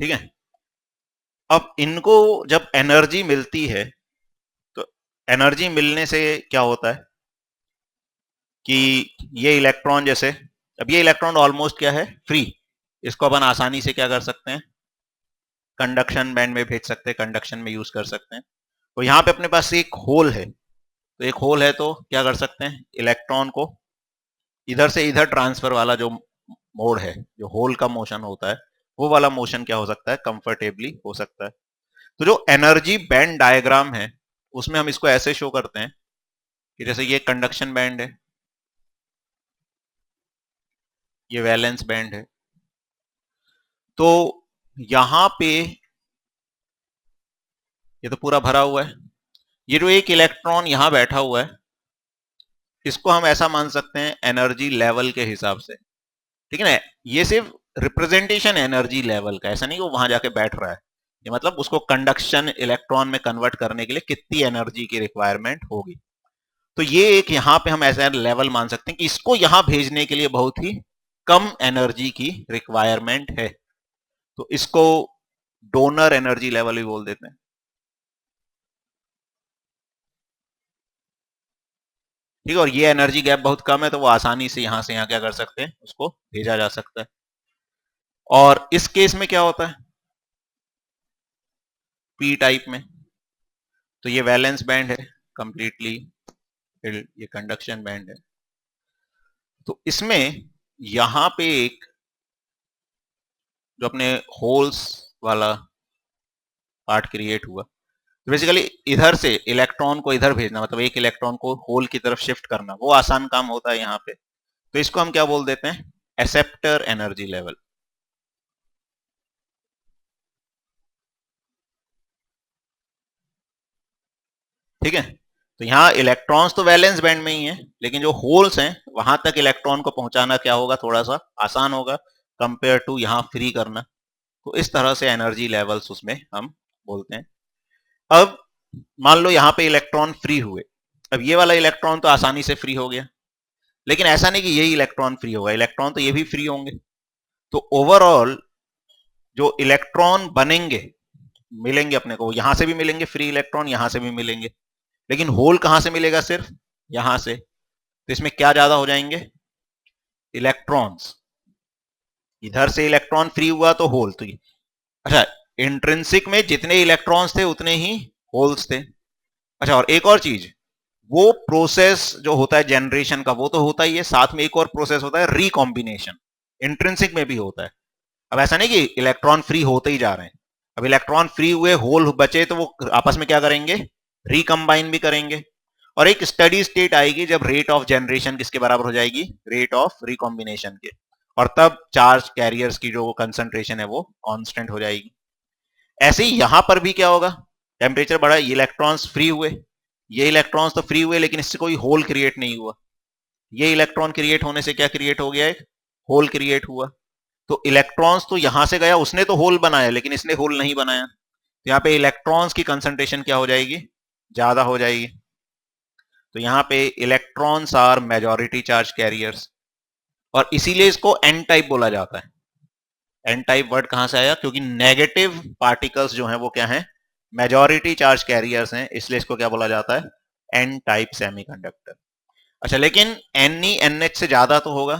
ठीक है। अब इनको जब एनर्जी मिलती है तो एनर्जी मिलने से क्या होता है कि ये इलेक्ट्रॉन जैसे, अब ये इलेक्ट्रॉन ऑलमोस्ट क्या है, फ्री, इसको अपन आसानी से क्या कर सकते हैं, कंडक्शन बैंड में भेज सकते हैं, कंडक्शन में यूज कर सकते हैं। तो यहां पे अपने पास एक होल है, तो एक होल है तो क्या कर सकते हैं, इलेक्ट्रॉन को इधर से इधर ट्रांसफर वाला जो मोड है, जो होल का मोशन होता है, वो वाला मोशन क्या हो सकता है, कंफर्टेबली हो सकता है। तो जो एनर्जी बैंड डायग्राम है उसमें हम इसको ऐसे शो करते हैं कि जैसे ये कंडक्शन बैंड है, ये वैलेंस बैंड है, तो यहां पे ये तो पूरा भरा हुआ है, ये जो एक इलेक्ट्रॉन यहां बैठा हुआ है इसको हम ऐसा मान सकते हैं एनर्जी लेवल के हिसाब से, ठीक है ना। ये सिर्फ रिप्रेजेंटेशन एनर्जी लेवल का, ऐसा नहीं कि वो वहां जाके बैठ रहा है, ये मतलब उसको कंडक्शन इलेक्ट्रॉन में कन्वर्ट करने के लिए कितनी एनर्जी की रिक्वायरमेंट होगी। तो ये एक यहां पे हम ऐसा लेवल मान सकते हैं कि इसको यहां भेजने के लिए बहुत ही कम एनर्जी की रिक्वायरमेंट है, तो इसको डोनर एनर्जी लेवल भी बोल देते हैं। ठीक है, और ये एनर्जी गैप बहुत कम है तो वो आसानी से यहां से यहां क्या कर सकते हैं, उसको भेजा जा सकता है। और इस केस में क्या होता है, पी टाइप में, तो ये वैलेंस बैंड है कंप्लीटली, ये कंडक्शन बैंड है, तो इसमें यहां पे एक जो अपने होल्स वाला पार्ट क्रिएट हुआ, तो बेसिकली इधर से इलेक्ट्रॉन को इधर भेजना, मतलब एक इलेक्ट्रॉन को होल की तरफ शिफ्ट करना, वो आसान काम होता है यहाँ पे, तो इसको हम क्या बोल देते हैं, एक्सेप्टर एनर्जी लेवल। ठीक है, तो यहाँ इलेक्ट्रॉन्स तो वैलेंस बैंड में ही है, लेकिन जो होल्स हैं वहां तक इलेक्ट्रॉन को पहुंचाना क्या होगा, थोड़ा सा आसान होगा कंपेयर टू यहाँ फ्री करना। तो इस तरह से एनर्जी लेवल्स उसमें हम बोलते हैं। अब मान लो यहाँ पे इलेक्ट्रॉन फ्री हुए, अब ये वाला इलेक्ट्रॉन तो आसानी से फ्री हो गया, लेकिन ऐसा नहीं कि यही इलेक्ट्रॉन फ्री होगा, इलेक्ट्रॉन तो ये भी फ्री होंगे, तो ओवरऑल जो इलेक्ट्रॉन बनेंगे, मिलेंगे अपने को, यहां से भी मिलेंगे फ्री इलेक्ट्रॉन, यहां से भी मिलेंगे, लेकिन होल कहां से मिलेगा, सिर्फ यहां से, तो इसमें क्या ज्यादा हो जाएंगे, इलेक्ट्रॉन्स, इधर से इलेक्ट्रॉन फ्री हुआ तो होल, तो अच्छा, इंट्रिंसिक में जितने इलेक्ट्रॉन्स थे उतने ही होल्स थे। अच्छा, और एक और चीज, वो प्रोसेस जो होता है जनरेशन का वो तो होता ही है, साथ में एक और प्रोसेस होता है रिकॉम्बिनेशन, इंट्रिंसिक में भी होता है। अब ऐसा नहीं कि इलेक्ट्रॉन फ्री होते ही जा रहे हैं, अब इलेक्ट्रॉन फ्री हुए, होल बचे, तो वो आपस में क्या करेंगे, रिकम्बाइन भी करेंगे, और एक स्टडी स्टेट आएगी जब रेट ऑफ जनरेशन किसके बराबर हो जाएगी, रेट ऑफ रिकॉम्बिनेशन के, और तब चार्ज कैरियर्स की जो कंसंट्रेशन है वो कांस्टेंट हो जाएगी। ऐसे ही यहां पर भी क्या होगा, टेम्परेचर बढ़ा, ये इलेक्ट्रॉन्स फ्री हुए, ये इलेक्ट्रॉन्स तो फ्री हुए लेकिन इससे कोई होल क्रिएट नहीं हुआ, ये इलेक्ट्रॉन क्रिएट होने से क्या क्रिएट हो गया, एक होल क्रिएट हुआ। तो इलेक्ट्रॉन्स तो यहां से गया, उसने तो होल बनाया लेकिन इसने होल नहीं बनाया, तो यहाँ पे इलेक्ट्रॉन्स की कंसंट्रेशन क्या हो जाएगी, ज्यादा हो जाएगी। तो यहाँ पे electrons are majority charge carriers, और इसीलिए इसको एन टाइप बोला जाता है। एन टाइप वर्ड कहां से आया, क्योंकि नेगेटिव पार्टिकल्स जो हैं वो क्या हैं, मेजॉरिटी चार्ज कैरियर्स हैं, इसलिए इसको क्या बोला जाता है, एन टाइप सेमीकंडक्टर। अच्छा, लेकिन एन एनएच से ज्यादा तो होगा,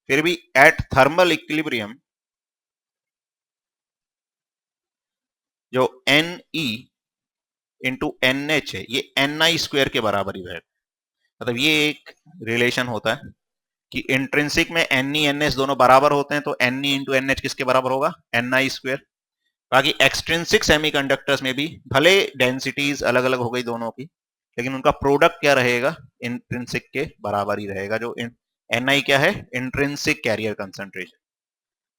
फिर भी एट थर्मल इक्विलिब्रियम जो N E into N H है, ये एन आई स्क्वायर के बराबर ही है। मतलब ये एक रिलेशन होता है कि इंट्रिंसिक में एन ई एन एच दोनों बराबर होते हैं, तो N E into N H किसके बराबर होगा, एन आई स्क्वायर। बाकी एक्सट्रिंसिक सेमीकंडक्टर्स में भी भले डेंसिटीज अलग अलग हो गई दोनों की, लेकिन उनका प्रोडक्ट क्या रहेगा, इंट्रिंसिक के बराबर ही रहेगा। जो एन आई क्या है, इंट्रिंसिक कैरियर कंसंट्रेशन,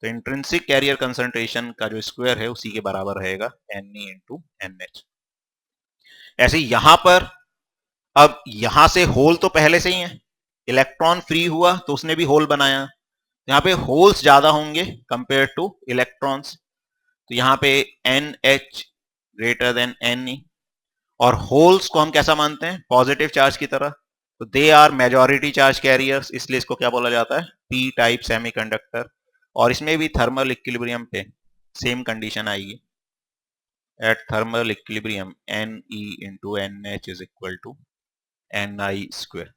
तो इंट्रिंसिक कैरियर कंसंट्रेशन का जो स्क्वायर है उसी के बराबर रहेगा N E into N H. ऐसे यहां पर, अब यहां से होल तो पहले से ही है, इलेक्ट्रॉन फ्री हुआ तो उसने भी होल बनाया, यहाँ पे होल्स ज्यादा होंगे कंपेयर टू इलेक्ट्रॉन्स, तो यहाँ पे N H greater than N E, और होल्स को हम कैसा मानते हैं, पॉजिटिव चार्ज की तरह, तो they are majority charge carriers, इसलिए इसको क्या बोला जाता है, पी टाइप सेमीकंडक्टर। और इसमें भी थर्मल इक्विलिब्रियम पे सेम कंडीशन आएगी at thermal equilibrium Ne into NH is equal to Ni square.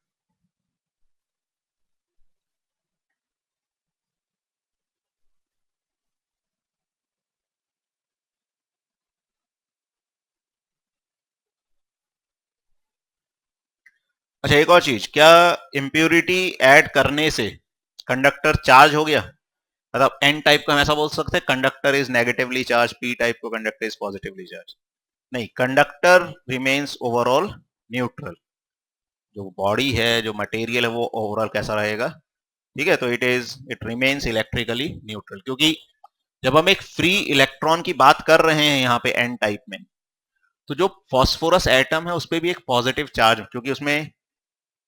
अच्छा, एक और चीज, क्या इम्प्योरिटी ऐड करने से कंडक्टर चार्ज हो गया? मतलब एन टाइप का हम ऐसा बोल सकते हैं conductor is negatively charge, P type को कंडक्टर इज पॉजिटिवली चार्ज? नहीं, कंडक्टर रिमेन्स ओवरऑल न्यूट्रल। जो बॉडी है, जो मटेरियल है, वो ओवरऑल कैसा रहेगा? ठीक है, तो इट रिमेन्स इलेक्ट्रिकली न्यूट्रल, क्योंकि जब हम एक फ्री इलेक्ट्रॉन की बात कर रहे हैं यहाँ पे एन टाइप में, तो जो फॉस्फोरस एटम है उस पर भी एक पॉजिटिव चार्ज, क्योंकि उसमें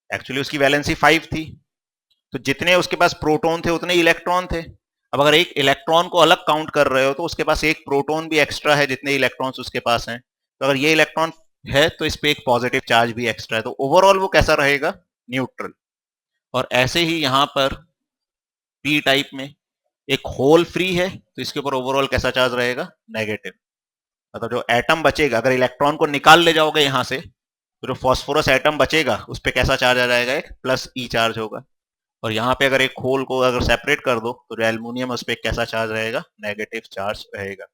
एक्चुअली उसकी वैलेंसी 5 थी, तो जितने उसके पास प्रोटॉन थे उतने इलेक्ट्रॉन थे। अब अगर एक इलेक्ट्रॉन को अलग काउंट कर रहे हो तो उसके पास एक प्रोटॉन भी एक्स्ट्रा है जितने इलेक्ट्रॉन्स उसके पास हैं। तो अगर ये इलेक्ट्रॉन है तो इस पे एक पॉजिटिव चार्ज भी एक्स्ट्रा है, तो ओवरऑल वो कैसा रहेगा? न्यूट्रल। और ऐसे ही यहां पर पी टाइप में एक होल फ्री है, तो इसके ऊपर ओवरऑल कैसा चार्ज रहेगा? नेगेटिव। मतलब जो एटम बचेगा, अगर इलेक्ट्रॉन को निकाल ले जाओगे यहां से, तो जो फॉस्फोरस एटम बचेगा उस पर कैसा चार्ज आ जाएगा? एक प्लस ई चार्ज होगा। और यहाँ पे अगर एक होल को अगर सेपरेट कर दो तो जो एल्यूमिनियम उस पर कैसा चार्ज रहेगा? नेगेटिव चार्ज रहेगा।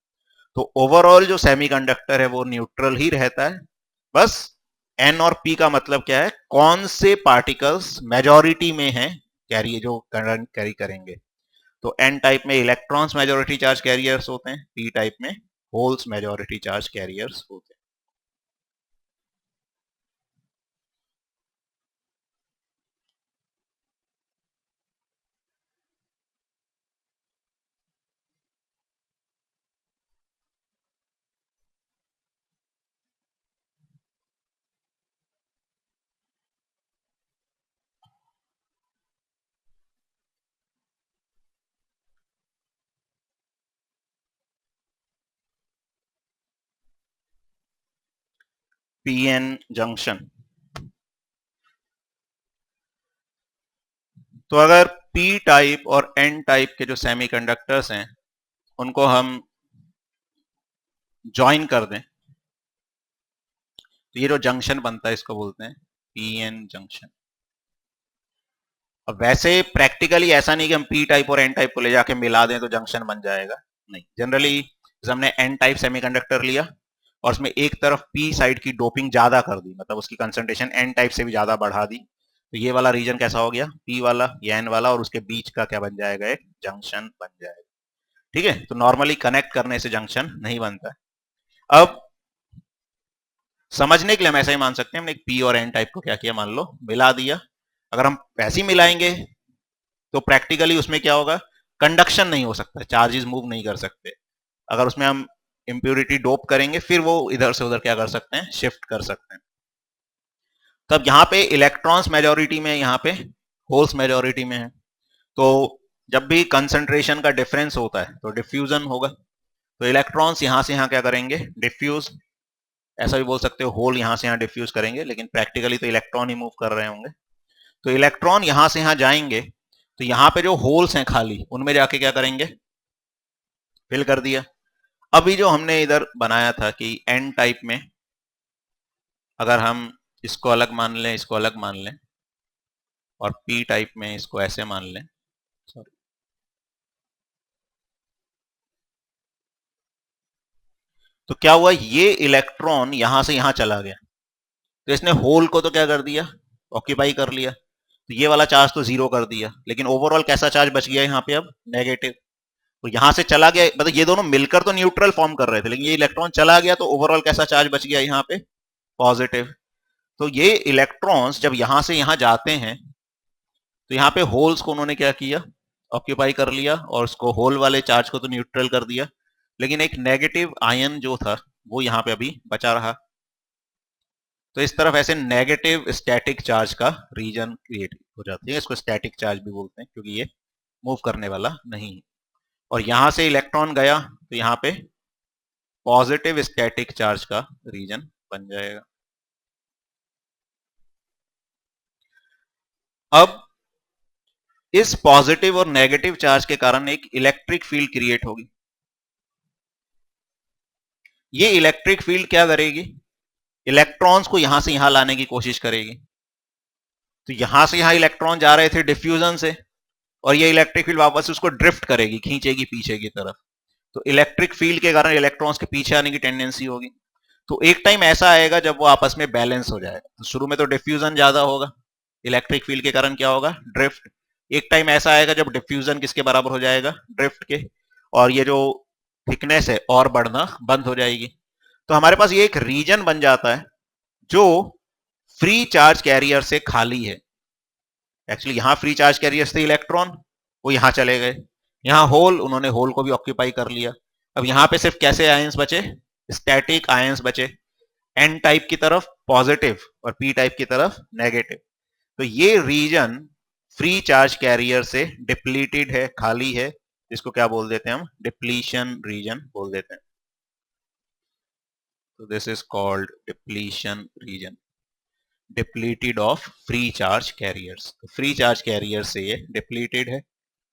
तो ओवरऑल जो सेमीकंडक्टर है वो न्यूट्रल ही रहता है। बस एन और पी का मतलब क्या है? कौन से पार्टिकल्स मेजॉरिटी में हैं कैरी, जो करंट कैरी करेंगे। तो एन टाइप में इलेक्ट्रॉन्स मेजॉरिटी चार्ज कैरियर्स होते हैं, पी टाइप में होल्स मेजॉरिटी चार्ज कैरियर्स होते हैं। पीएन जंक्शन, तो अगर पी टाइप और एन टाइप के जो सेमीकंडक्टर्स हैं उनको हम ज्वाइन कर दें, तो ये जो जंक्शन बनता है इसको बोलते हैं पीएन जंक्शन। अब वैसे प्रैक्टिकली ऐसा नहीं कि हम पी टाइप और एन टाइप को ले जाके मिला दें तो जंक्शन बन जाएगा, नहीं। जनरली हमने एन टाइप सेमीकंडक्टर लिया और उसमें एक तरफ पी साइड की डोपिंग ज्यादा कर दी, मतलब उसकी कंसंट्रेशन एन टाइप से भी ज्यादा बढ़ा दी, तो ये वाला रीजन कैसा हो गया? पी वाला या एन वाला, और उसके बीच का क्या बन जाएगा? एक जंक्शन बन जाएगा। ठीक है, तो नॉर्मली कनेक्ट करने से जंक्शन नहीं बनता। अब समझने के लिए हम ऐसा ही मान सकते हैं, हमने एक पी और एन टाइप को क्या किया? मान लो मिला दिया। अगर हम वैसे ही मिलाएंगे तो प्रैक्टिकली उसमें क्या होगा? कंडक्शन नहीं हो सकता, चार्जेस मूव नहीं कर सकते। अगर उसमें हम इंप्योरिटी डोप करेंगे फिर वो इधर से उधर क्या कर सकते हैं? शिफ्ट कर सकते हैं। तब यहां पे इलेक्ट्रॉन्स मेजॉरिटी में, यहां पे होल्स मेजॉरिटी में है, तो जब भी कंसंट्रेशन का डिफरेंस होता है तो डिफ्यूजन होगा। तो इलेक्ट्रॉन्स यहां से यहां क्या करेंगे? डिफ्यूज। ऐसा भी बोल सकते हो होल यहां से यहां डिफ्यूज करेंगे, लेकिन प्रैक्टिकली तो इलेक्ट्रॉन ही मूव कर रहे होंगे। तो इलेक्ट्रॉन यहां से यहां जाएंगे, तो यहां पे जो होल्स हैं खाली, उनमें जाके क्या करेंगे? फिल कर दिया। अभी जो हमने इधर बनाया था कि एन टाइप में अगर हम इसको अलग मान लें, इसको अलग मान लें, और पी टाइप में इसको ऐसे मान लें, सॉरी, तो क्या हुआ? ये इलेक्ट्रॉन यहां से यहां चला गया, तो इसने होल को तो क्या कर दिया? ऑक्यूपाई कर लिया। तो ये वाला चार्ज तो जीरो कर दिया, लेकिन ओवरऑल कैसा चार्ज बच गया यहाँ पे? अब नेगेटिव। तो यहां से चला गया, मतलब ये दोनों मिलकर तो न्यूट्रल फॉर्म कर रहे थे, लेकिन ये इलेक्ट्रॉन चला गया तो ओवरऑल कैसा चार्ज बच गया यहाँ पे? पॉजिटिव। तो ये इलेक्ट्रॉन्स जब यहां से यहां जाते हैं तो यहाँ पे होल्स को उन्होंने क्या किया? ऑक्यूपाई कर लिया, और उसको होल वाले चार्ज को तो न्यूट्रल कर दिया, लेकिन एक नेगेटिव आयन जो था वो यहाँ पे अभी बचा रहा। तो इस तरफ ऐसे नेगेटिव स्टैटिक चार्ज का रीजन क्रिएट हो जाती है, इसको स्टैटिक चार्ज भी बोलते हैं, क्योंकि ये मूव करने वाला नहीं है। और यहां से इलेक्ट्रॉन गया तो यहाँ पे पॉजिटिव स्टैटिक चार्ज का रीजन बन जाएगा। अब इस पॉजिटिव और नेगेटिव चार्ज के कारण एक इलेक्ट्रिक फील्ड क्रिएट होगी। ये इलेक्ट्रिक फील्ड क्या करेगी, इलेक्ट्रॉन्स को यहां से यहां लाने की कोशिश करेगी। तो यहां से यहां इलेक्ट्रॉन जा रहे थे डिफ्यूजन से, और ये इलेक्ट्रिक फील्ड वापस उसको ड्रिफ्ट करेगी, खींचेगी पीछे की तरफ। तो इलेक्ट्रिक फील्ड के कारण इलेक्ट्रॉन्स के पीछे आने की टेंडेंसी होगी। तो एक टाइम ऐसा आएगा जब वो आपस में बैलेंस हो जाएगा। तो शुरू में तो डिफ्यूजन ज्यादा होगा, इलेक्ट्रिक फील्ड के कारण क्या होगा, ड्रिफ्ट। एक टाइम ऐसा आएगा जब डिफ्यूजन किसके बराबर हो जाएगा, ड्रिफ्ट के, और ये जो थिकनेस है और बढ़ना बंद हो जाएगी। तो हमारे पास ये एक रीजन बन जाता है जो फ्री चार्ज कैरियर से खाली है। एक्चुअली यहां फ्री चार्ज कैरियर थे इलेक्ट्रॉन, वो यहां चले गए, यहां होल, उन्होंने होल को भी ऑक्यूपाई कर लिया। अब यहां पे सिर्फ कैसे आयंस बचे, स्टैटिक आयंस बचे, एन टाइप की तरफ पॉजिटिव और पी टाइप की तरफ नेगेटिव। तो ये रीजन फ्री चार्ज कैरियर से डिप्लीटेड है, खाली है, इसको क्या बोल देते हैं हम, डिप्लीशन रीजन बोल देते हैं। तो this is called depletion region, depleted of free charge carriers. तो फ्री चार्ज कैरियर से ये डिप्लीटेड है,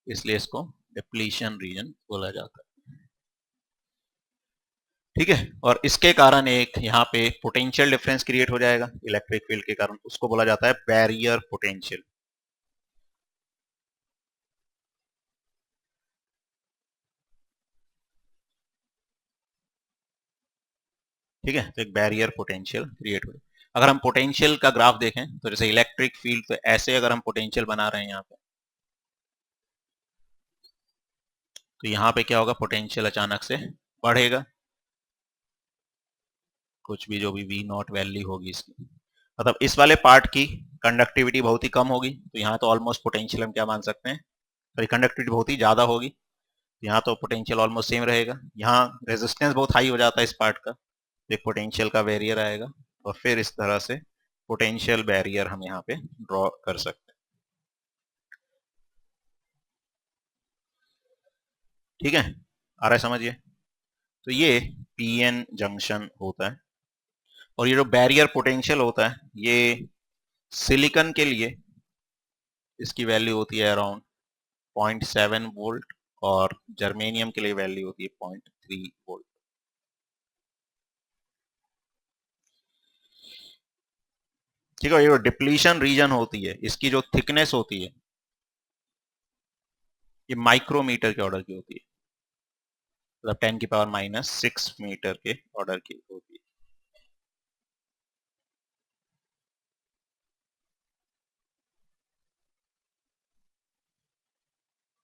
इसलिए इसको डिप्लीशन रीजन बोला जाता है। ठीक है, और इसके कारण एक यहाँ पे पोटेंशियल डिफरेंस क्रिएट हो जाएगा इलेक्ट्रिक फील्ड के कारण, उसको बोला जाता है बैरियर पोटेंशियल। ठीक है, तो एक बैरियर पोटेंशियल क्रिएट हो। अगर हम पोटेंशियल का ग्राफ देखें तो जैसे इलेक्ट्रिक फील्ड, तो ऐसे अगर हम पोटेंशियल बना रहे हैं यहाँ पे, तो यहाँ पे क्या होगा, पोटेंशियल अचानक से बढ़ेगा, कुछ भी जो भी वी नॉट वैल्यू होगी इसकी, मतलब इस वाले पार्ट की कंडक्टिविटी बहुत ही कम होगी, तो यहाँ तो ऑलमोस्ट पोटेंशियल हम क्या मान सकते हैं, सॉरी कंडक्टिविटी बहुत ही ज्यादा होगी, यहाँ तो पोटेंशियल ऑलमोस्ट सेम रहेगा। यहाँ रेजिस्टेंस बहुत हाई हो जाता है इस पार्ट का, तो एक पोटेंशियल का बैरियर आएगा, और फिर इस तरह से पोटेंशियल बैरियर हम यहाँ पे ड्रॉ कर सकते हैं। ठीक है, आ रहा है समझिए। तो ये पीएन जंक्शन होता है, और ये जो बैरियर पोटेंशियल होता है, ये सिलिकॉन के लिए इसकी वैल्यू होती है अराउंड 0.7 वोल्ट, और जर्मेनियम के लिए वैल्यू होती है 0.3 वोल्ट। ठीक है, ये जो डिप्लीशन रीजन होती है, इसकी जो थिकनेस होती है, ये माइक्रोमीटर के ऑर्डर की होती है, मतलब 10⁻⁻6 मीटर के ऑर्डर की होती है।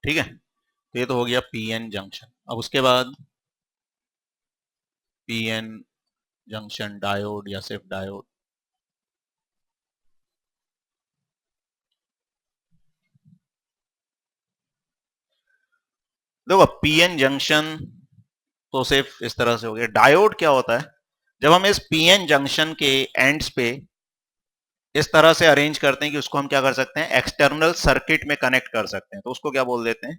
ठीक है, तो ये तो हो गया पीएन जंक्शन। अब उसके बाद पीएन जंक्शन डायोड या सिर्फ डायोड। देखो पीएन जंक्शन तो सिर्फ इस तरह से हो गया। डायोड क्या होता है, जब हम इस पीएन जंक्शन के एंड्स पे इस तरह से अरेंज करते हैं कि उसको हम क्या कर सकते हैं, एक्सटर्नल सर्किट में कनेक्ट कर सकते हैं, तो उसको क्या बोल देते हैं,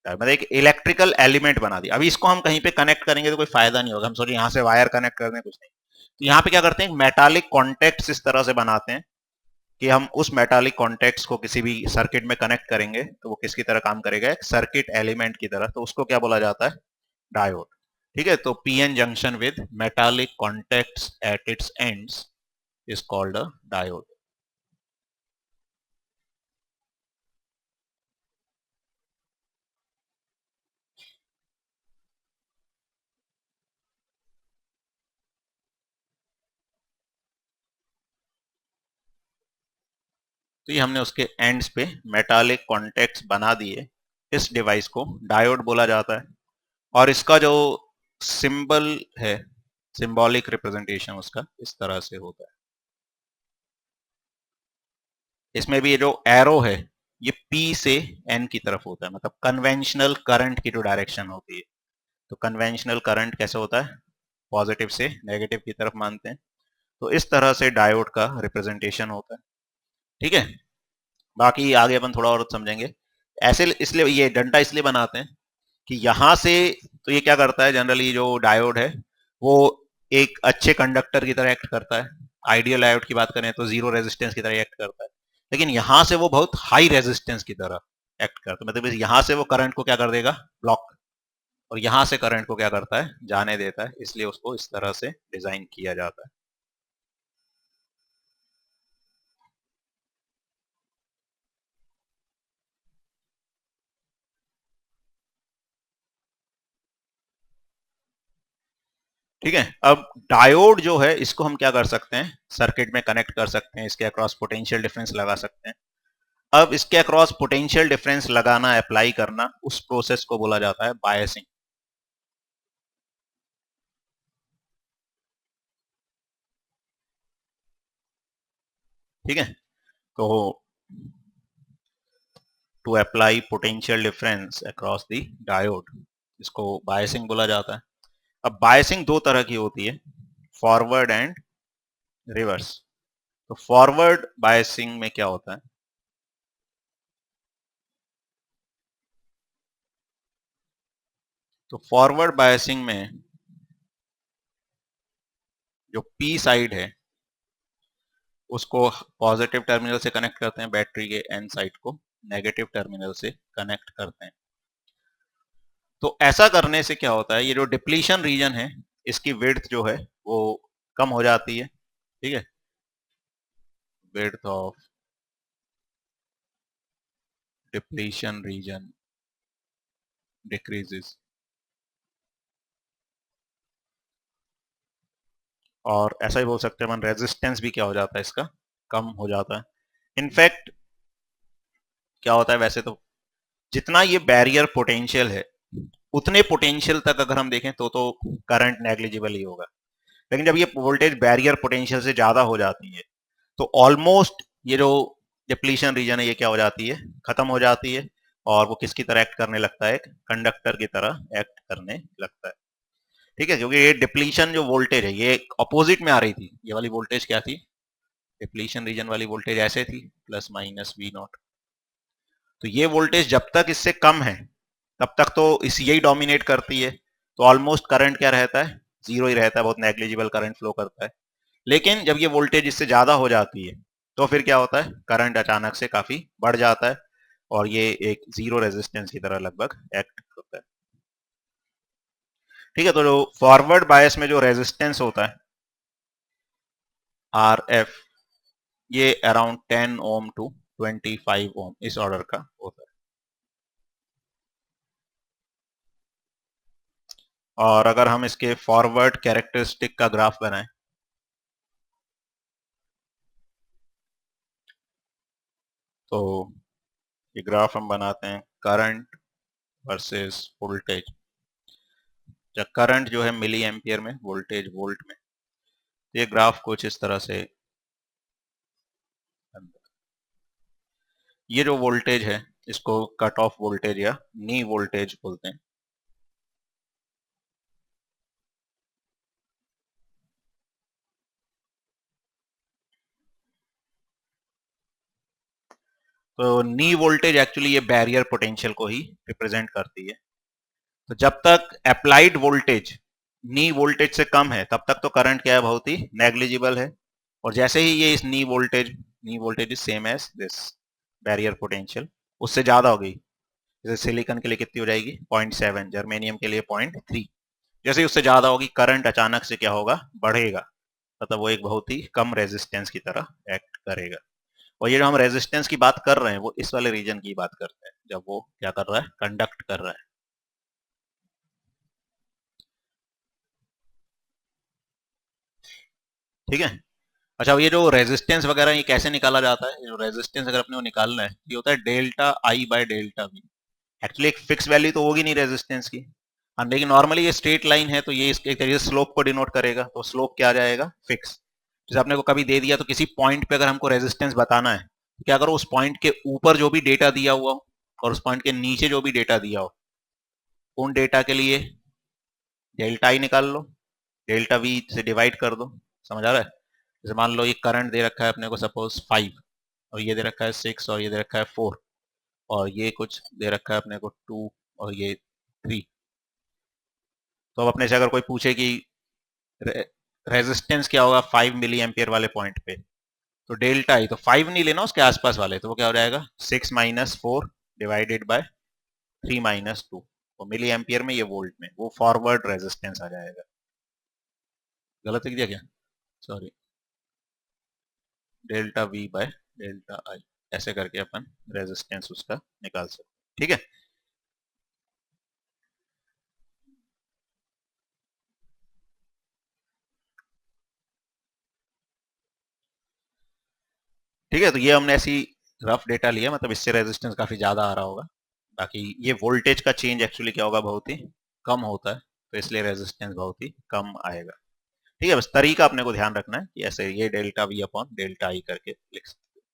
मतलब एक इलेक्ट्रिकल एलिमेंट बना दिया। अभी इसको हम कहीं पे कनेक्ट करेंगे तो कोई फायदा नहीं होगा, हम सोचिए यहाँ से वायर कनेक्ट कर दें, कुछ नहीं। तो यहाँ पे क्या करते हैं, मेटालिक कॉन्टेक्ट्स इस तरह से बनाते हैं कि हम उस मेटालिक कॉन्टेक्ट्स को किसी भी सर्किट में कनेक्ट करेंगे तो वो किसकी तरह काम करेगा, एक सर्किट एलिमेंट की तरह, तो उसको क्या बोला जाता है, डायोड। ठीक है, तो PN junction with metallic contacts at its ends is called a diode. तो ये हमने उसके एंड्स पे मेटालिक कॉन्टेक्ट्स बना दिए, इस डिवाइस को डायोड बोला जाता है। और इसका जो सिंबल है, सिंबॉलिक रिप्रेजेंटेशन उसका इस तरह से होता है। इसमें भी ये जो एरो है, ये P से N की तरफ होता है, मतलब कन्वेंशनल करंट की जो डायरेक्शन होती है। तो कन्वेंशनल करंट कैसे होता है, पॉजिटिव से नेगेटिव की तरफ मानते हैं। तो इस तरह से डायोड का रिप्रेजेंटेशन होता है। ठीक है, बाकी आगे अपन थोड़ा और समझेंगे। ऐसे इसलिए ये डंडा इसलिए बनाते हैं कि यहां से, तो ये क्या करता है, जनरली जो डायोड है वो एक अच्छे कंडक्टर की तरह एक्ट करता है। आइडियल डायोड की बात करें तो जीरो रेजिस्टेंस की तरह एक्ट करता है, लेकिन यहां से वो बहुत हाई रेजिस्टेंस की तरह एक्ट करता है, मतलब यहां से वो करंट को क्या कर देगा, ब्लॉक। और यहां से करंट को क्या करता है, जाने देता है, इसलिए उसको इस तरह से डिजाइन किया जाता है। ठीक है, अब डायोड जो है इसको हम क्या कर सकते हैं, सर्किट में कनेक्ट कर सकते हैं, इसके अक्रॉस पोटेंशियल डिफरेंस लगा सकते हैं। अब इसके अक्रॉस पोटेंशियल डिफरेंस लगाना, अप्लाई करना, उस प्रोसेस को बोला जाता है बायसिंग। ठीक है, तो to apply potential difference across the diode, इसको बायसिंग बोला जाता है। अब बायसिंग दो तरह की होती है, फॉरवर्ड एंड रिवर्स। तो फॉरवर्ड बायसिंग में क्या होता है, तो फॉरवर्ड बायसिंग में जो पी साइड है उसको पॉजिटिव टर्मिनल से कनेक्ट करते हैं, बैटरी के एन साइड को नेगेटिव टर्मिनल से कनेक्ट करते हैं। तो ऐसा करने से क्या होता है, ये जो डिप्लीशन रीजन है इसकी विड्थ जो है वो कम हो जाती है। ठीक है, width of depletion region decreases, और ऐसा ही बोल सकते हैं अपन, रेजिस्टेंस भी क्या हो जाता है इसका, कम हो जाता है। इनफैक्ट क्या होता है, वैसे तो जितना ये बैरियर पोटेंशियल है उतने पोटेंशियल तक अगर हम देखें तो करंट नेग्लिजिबल ही होगा। लेकिन जब ये वोल्टेज बैरियर पोटेंशियल से ज्यादा हो जाती है तो ऑलमोस्ट ये जो डिप्लीशन रीजन है ये क्या हो जाती है, खत्म हो जाती है, और वो किसकी तरह एक्ट करने लगता है, कंडक्टर की तरह एक्ट करने लगता है। ठीक है, क्योंकि ये डिप्लीशन जो वोल्टेज है ये अपोजिट में आ रही थी, ये वाली वोल्टेज क्या थी, डिप्लीशन रीजन वाली वोल्टेज ऐसे थी, प्लस माइनस वी नॉट। तो ये वोल्टेज जब तक इससे कम है तब तक तो इस यही डोमिनेट करती है, तो ऑलमोस्ट करंट क्या रहता है, जीरो ही रहता है, बहुत नेग्लिजिबल करंट फ्लो करता है। लेकिन जब ये वोल्टेज इससे ज्यादा हो जाती है तो फिर क्या होता है, करंट अचानक से काफी बढ़ जाता है और ये एक जीरो रेजिस्टेंस की तरह लगभग एक्ट होता है। ठीक है, तो जो फॉरवर्ड बायस में जो रेजिस्टेंस होता है आर एफ, ये अराउंड 10 ओम टू 25 ओम इस ऑर्डर का होता है। और अगर हम इसके फॉरवर्ड कैरेक्टरिस्टिक का ग्राफ बनाएं तो ये ग्राफ हम बनाते हैं करंट वर्सेस वोल्टेज। जब करंट जो है मिली एम्पियर में, वोल्टेज वोल्ट में, तो ये ग्राफ कुछ इस तरह से, ये जो वोल्टेज है इसको कट ऑफ वोल्टेज या नी वोल्टेज बोलते हैं। तो नी वोल्टेज एक्चुअली ये बैरियर पोटेंशियल को ही रिप्रेजेंट करती है। तो जब तक अप्लाइड वोल्टेज नी वोल्टेज से कम है तब तक तो करंट क्या है, बहुत ही नेग्लिजिबल है। और जैसे ही ये इस knee voltage is same as this barrier potential, उससे ज्यादा हो गई, जैसे सिलिकॉन के लिए कितनी हो जाएगी 0.7, जर्मेनियम के लिए 0.3, जैसे ही उससे ज्यादा होगी करंट अचानक से क्या होगा, बढ़ेगा, मतलब वो एक बहुत ही कम रेजिस्टेंस की तरह एक्ट करेगा। और ये जो हम रेजिस्टेंस की बात कर रहे हैं वो इस वाले रीजन की बात करते हैं जब वो क्या कर रहा है, कंडक्ट कर रहा है। ठीक है, अच्छा, अब ये जो रेजिस्टेंस वगैरह ये कैसे निकाला जाता है, जो रेजिस्टेंस अगर अपने को निकालना है ये होता है delta I by delta we. Actually एक फिक्स वैल्यू तो होगी नहीं रेजिस्टेंस की, हाँ, लेकिन नॉर्मली ये स्ट्रेट लाइन है तो ये एक तरीके से स्लोप को डिनोट करेगा, तो स्लोप क्या आ जाएगा, फिक्स। जैसे आपने को कभी दे दिया तो किसी पॉइंट पे अगर हमको रेजिस्टेंस बताना है तो क्या करो, उस पॉइंट के ऊपर जो भी डेटा दिया हुआ हो और उस पॉइंट के नीचे जो भी डेटा दिया हो, उन डेटा के लिए डेल्टा आई निकाल लो, डेल्टा वी से डिवाइड कर दो। समझ आ रहा है, जैसे मान लो ये करंट दे रखा है अपने को सपोज 5, और ये दे रखा है 6, और ये दे रखा है 4, और ये कुछ दे रखा है अपने को 2, और ये 3। तो अब अपने से अगर कोई पूछे कि रेजिस्टेंस क्या होगा 5 मिली एम्पियर वाले पॉइंट पे, तो डेल्टा आई, तो 5 नहीं लेना उसके आसपास वाले, तो वो क्या हो जाएगा 6 - 4 डिवाइडेड बाय 3 - 2। वो मिली एम्पियर में, ये वोल्ट में, वो फॉरवर्ड रेजिस्टेंस आ जाएगा। गलत लिख दिया क्या? Sorry, delta we by delta आई, ऐसे करके अपन रेजिस्टेंस उसका निकाल सकते। ठीक है, ठीक है, तो ये हमने ऐसी रफ डेटा लिया, मतलब इससे रेजिस्टेंस काफी ज्यादा आ रहा होगा। बाकी ये वोल्टेज का चेंज एक्चुअली क्या होगा, बहुत ही कम होता है, तो इसलिए रेजिस्टेंस बहुत ही कम आएगा। ठीक है, बस तरीका अपने को ध्यान रखना है कि ऐसे ये डेल्टा वी अपॉन डेल्टा आई करके लिख सकते हैं।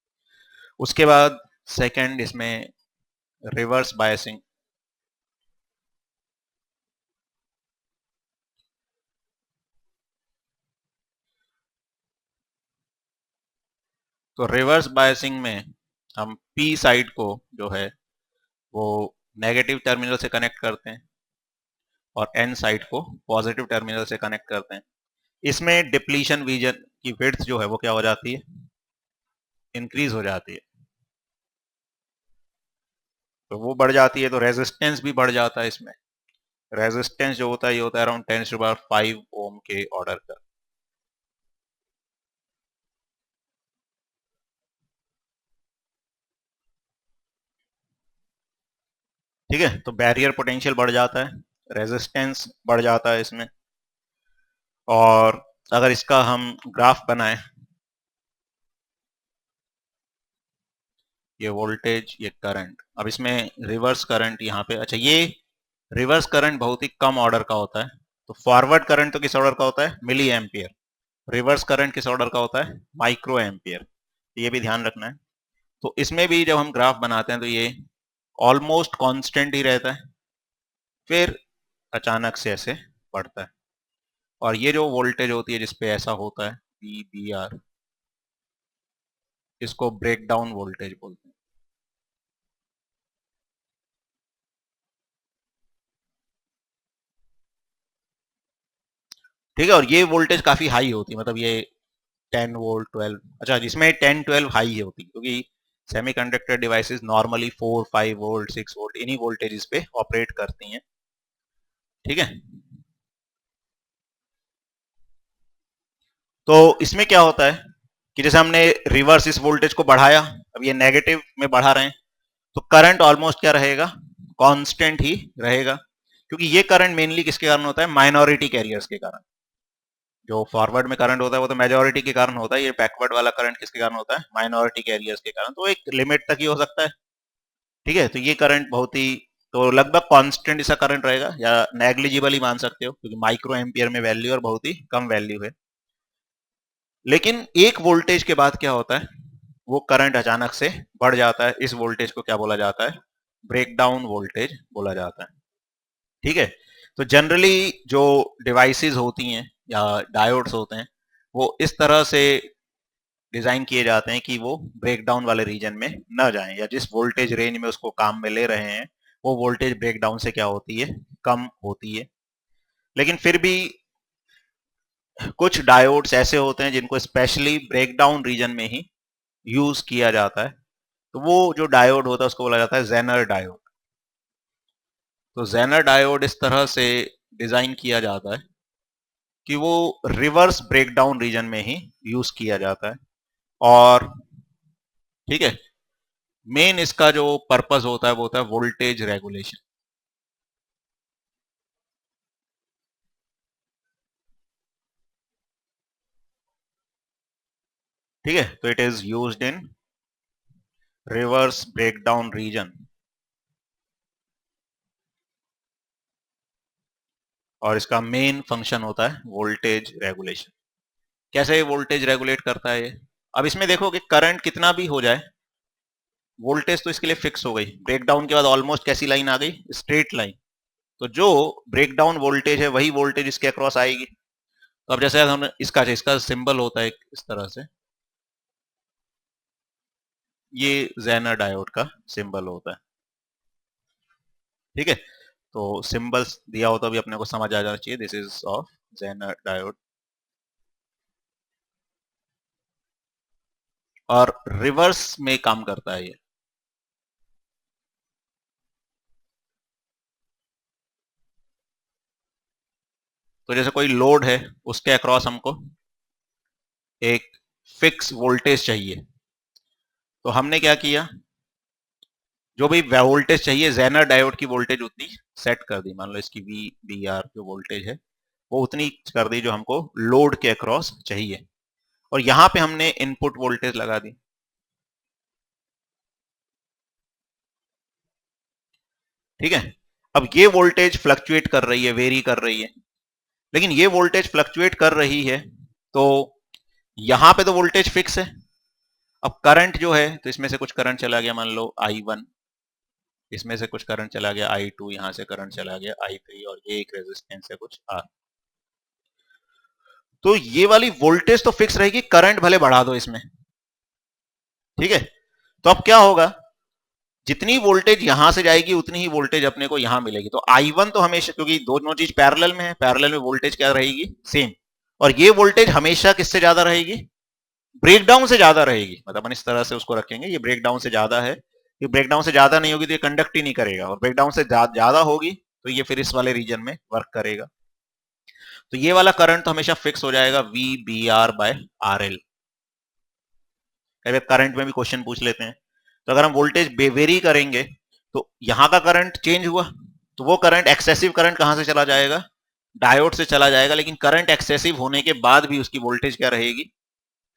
उसके बाद सेकंड इसमें रिवर्स बायसिंग। तो रिवर्स बायसिंग में हम पी साइड को जो है वो नेगेटिव टर्मिनल से कनेक्ट करते हैं और एन साइड को पॉजिटिव टर्मिनल से कनेक्ट करते हैं। इसमें डिप्लीशन रीजन की विड्थ जो है वो क्या हो जाती है, इंक्रीज हो जाती है। तो वो बढ़ जाती है तो रेजिस्टेंस भी बढ़ जाता है इसमें। रेजिस्टेंस जो होता है ये होता है अराउंड 10⁵ ओम के ऑर्डर का। ठीक है, तो बैरियर पोटेंशियल बढ़ जाता है, रेजिस्टेंस बढ़ जाता है इसमें। और अगर इसका हम ग्राफ बनाएं, ये वोल्टेज, ये करंट, अब इसमें रिवर्स करंट यहाँ पे, अच्छा ये रिवर्स करंट बहुत ही कम ऑर्डर का होता है। तो फॉरवर्ड करंट तो किस ऑर्डर का होता है, मिली एम्पियर। रिवर्स करंट किस ऑर्डर का होता है, माइक्रो एम्पियर। ये भी ध्यान रखना है। तो इसमें भी जब हम ग्राफ बनाते हैं तो ये ऑलमोस्ट कांस्टेंट ही रहता है, फिर अचानक से ऐसे बढ़ता है। और ये जो वोल्टेज होती है जिसपे ऐसा होता है बी बी आर, इसको ब्रेक डाउन वोल्टेज बोलते हैं। ठीक है, और ये वोल्टेज काफी हाई होती है, मतलब ये 10 वोल्ट 12, अच्छा जिसमें 10-12 हाई होती है, क्योंकि semiconductor devices normally 4-5 volt 6 volt इन्हीं वोल्टेजेस पे ऑपरेट करती हैं। ठीक है, तो इसमें क्या होता है कि जैसे हमने रिवर्स इस वोल्टेज को बढ़ाया, अब ये नेगेटिव में बढ़ा रहे हैं, तो करंट ऑलमोस्ट क्या रहेगा, कांस्टेंट ही रहेगा। क्योंकि ये करंट मेनली किसके कारण होता है, माइनॉरिटी कैरियर्स के कारण। जो फॉरवर्ड में करंट होता है वो तो मेजोरिटी के कारण होता है, ये बैकवर्ड वाला करंट किसके कारण होता है, माइनॉरिटी कैरियर्स के कारण। तो एक लिमिट तक ही हो सकता है। ठीक है, तो ये करंट बहुत ही, तो लगभग कांस्टेंट इसका करंट रहेगा, या नेग्लिजिबल ही मान सकते हो, क्योंकि माइक्रो एम्पियर में वैल्यू और बहुत ही कम वैल्यू है। लेकिन एक वोल्टेज के बाद क्या होता है, वो करंट अचानक से बढ़ जाता है। इस वोल्टेज को क्या बोला जाता है, ब्रेकडाउन वोल्टेज बोला जाता है। ठीक है, तो जनरली जो डिवाइसेस होती हैं या डायोड्स होते हैं, वो इस तरह से डिजाइन किए जाते हैं कि वो ब्रेकडाउन वाले रीजन में न जाएं, या जिस वोल्टेज रेंज में उसको काम में ले रहे हैं वो वोल्टेज ब्रेकडाउन से क्या होती है, कम होती है। लेकिन फिर भी कुछ डायोड्स ऐसे होते हैं जिनको स्पेशली ब्रेकडाउन रीजन में ही यूज किया जाता है। तो वो जो डायोड होता है उसको बोला जाता है जेनर डायोड। तो जेनर डायोड इस तरह से डिजाइन किया जाता है कि वो रिवर्स ब्रेकडाउन रीजन में ही यूज किया जाता है। और ठीक है, मेन इसका जो पर्पस होता है वो होता है वोल्टेज रेगुलेशन। ठीक है, तो it is used in reverse breakdown region, और इसका मेन फंक्शन होता है वोल्टेज रेगुलेशन। कैसे वोल्टेज रेगुलेट करता है ये, अब इसमें देखो कि करंट कितना भी हो जाए, वोल्टेज तो इसके लिए फिक्स हो गई। ब्रेकडाउन के बाद ऑलमोस्ट कैसी लाइन आ गई, स्ट्रेट लाइन। तो जो ब्रेकडाउन वोल्टेज है वही वोल्टेज इसके अक्रॉस आएगी। तो अब जैसे हम इसका इसका सिंबल होता है इस तरह से, ये जेनर डायोड का सिंबल होता है। ठीक है, तो सिंबल्स दिया हो तो भी अपने को समझ आ जाना चाहिए, this is of Zener diode. और रिवर्स में काम करता है ये। तो जैसे कोई लोड है, उसके अक्रॉस हमको एक फिक्स वोल्टेज चाहिए, तो हमने क्या किया, जो भी वोल्टेज चाहिए जेनर डायोड की वोल्टेज उतनी सेट कर दी। मान लो इसकी वी बी आर जो वोल्टेज है वो उतनी कर दी जो हमको लोड के अक्रॉस चाहिए, और यहां पे हमने इनपुट वोल्टेज लगा दी। ठीक है, अब ये वोल्टेज फ्लक्चुएट कर रही है, वेरी कर रही है, लेकिन ये वोल्टेज फ्लक्चुएट कर रही है, तो यहां पे तो वोल्टेज फिक्स है। अब करंट जो है, तो इसमें से कुछ करंट चला गया, मान लो I1, इसमें से कुछ करंट चला गया I2, यहां से करंट चला गया I3, और ये एक रेजिस्टेंस है कुछ R। तो ये वाली वोल्टेज तो फिक्स रहेगी, करंट भले बढ़ा दो इसमें। ठीक है, तो अब क्या होगा, जितनी वोल्टेज यहां से जाएगी उतनी ही वोल्टेज अपने को यहां मिलेगी। तो I1 तो हमेशा, क्योंकि दोनों चीज पैरेलल में है, पैरेलल में वोल्टेज क्या रहेगी, सेम, और ये वोल्टेज हमेशा किससे ज्यादा रहेगी, ब्रेकडाउन से ज्यादा रहेगी। मतलब अपन इस तरह से उसको रखेंगे, ये ब्रेकडाउन से ज्यादा है, ये ब्रेकडाउन से ज्यादा नहीं होगी तो ये कंडक्ट ही नहीं करेगा, और ब्रेकडाउन से ज्यादा होगी तो ये फिर इस वाले रीजन में वर्क करेगा। तो ये वाला करंट तो हमेशा फिक्स हो जाएगा, V B R by R L. Current में भी क्वेश्चन पूछ लेते हैं, तो अगर हम वोल्टेज वेरी करेंगे तो यहां का करंट चेंज हुआ, तो वो करंट एक्सेसिव करंट कहां से चला जाएगा, डायोड से चला जाएगा, लेकिन करंट एक्सेसिव होने के बाद भी उसकी वोल्टेज क्या रहेगी,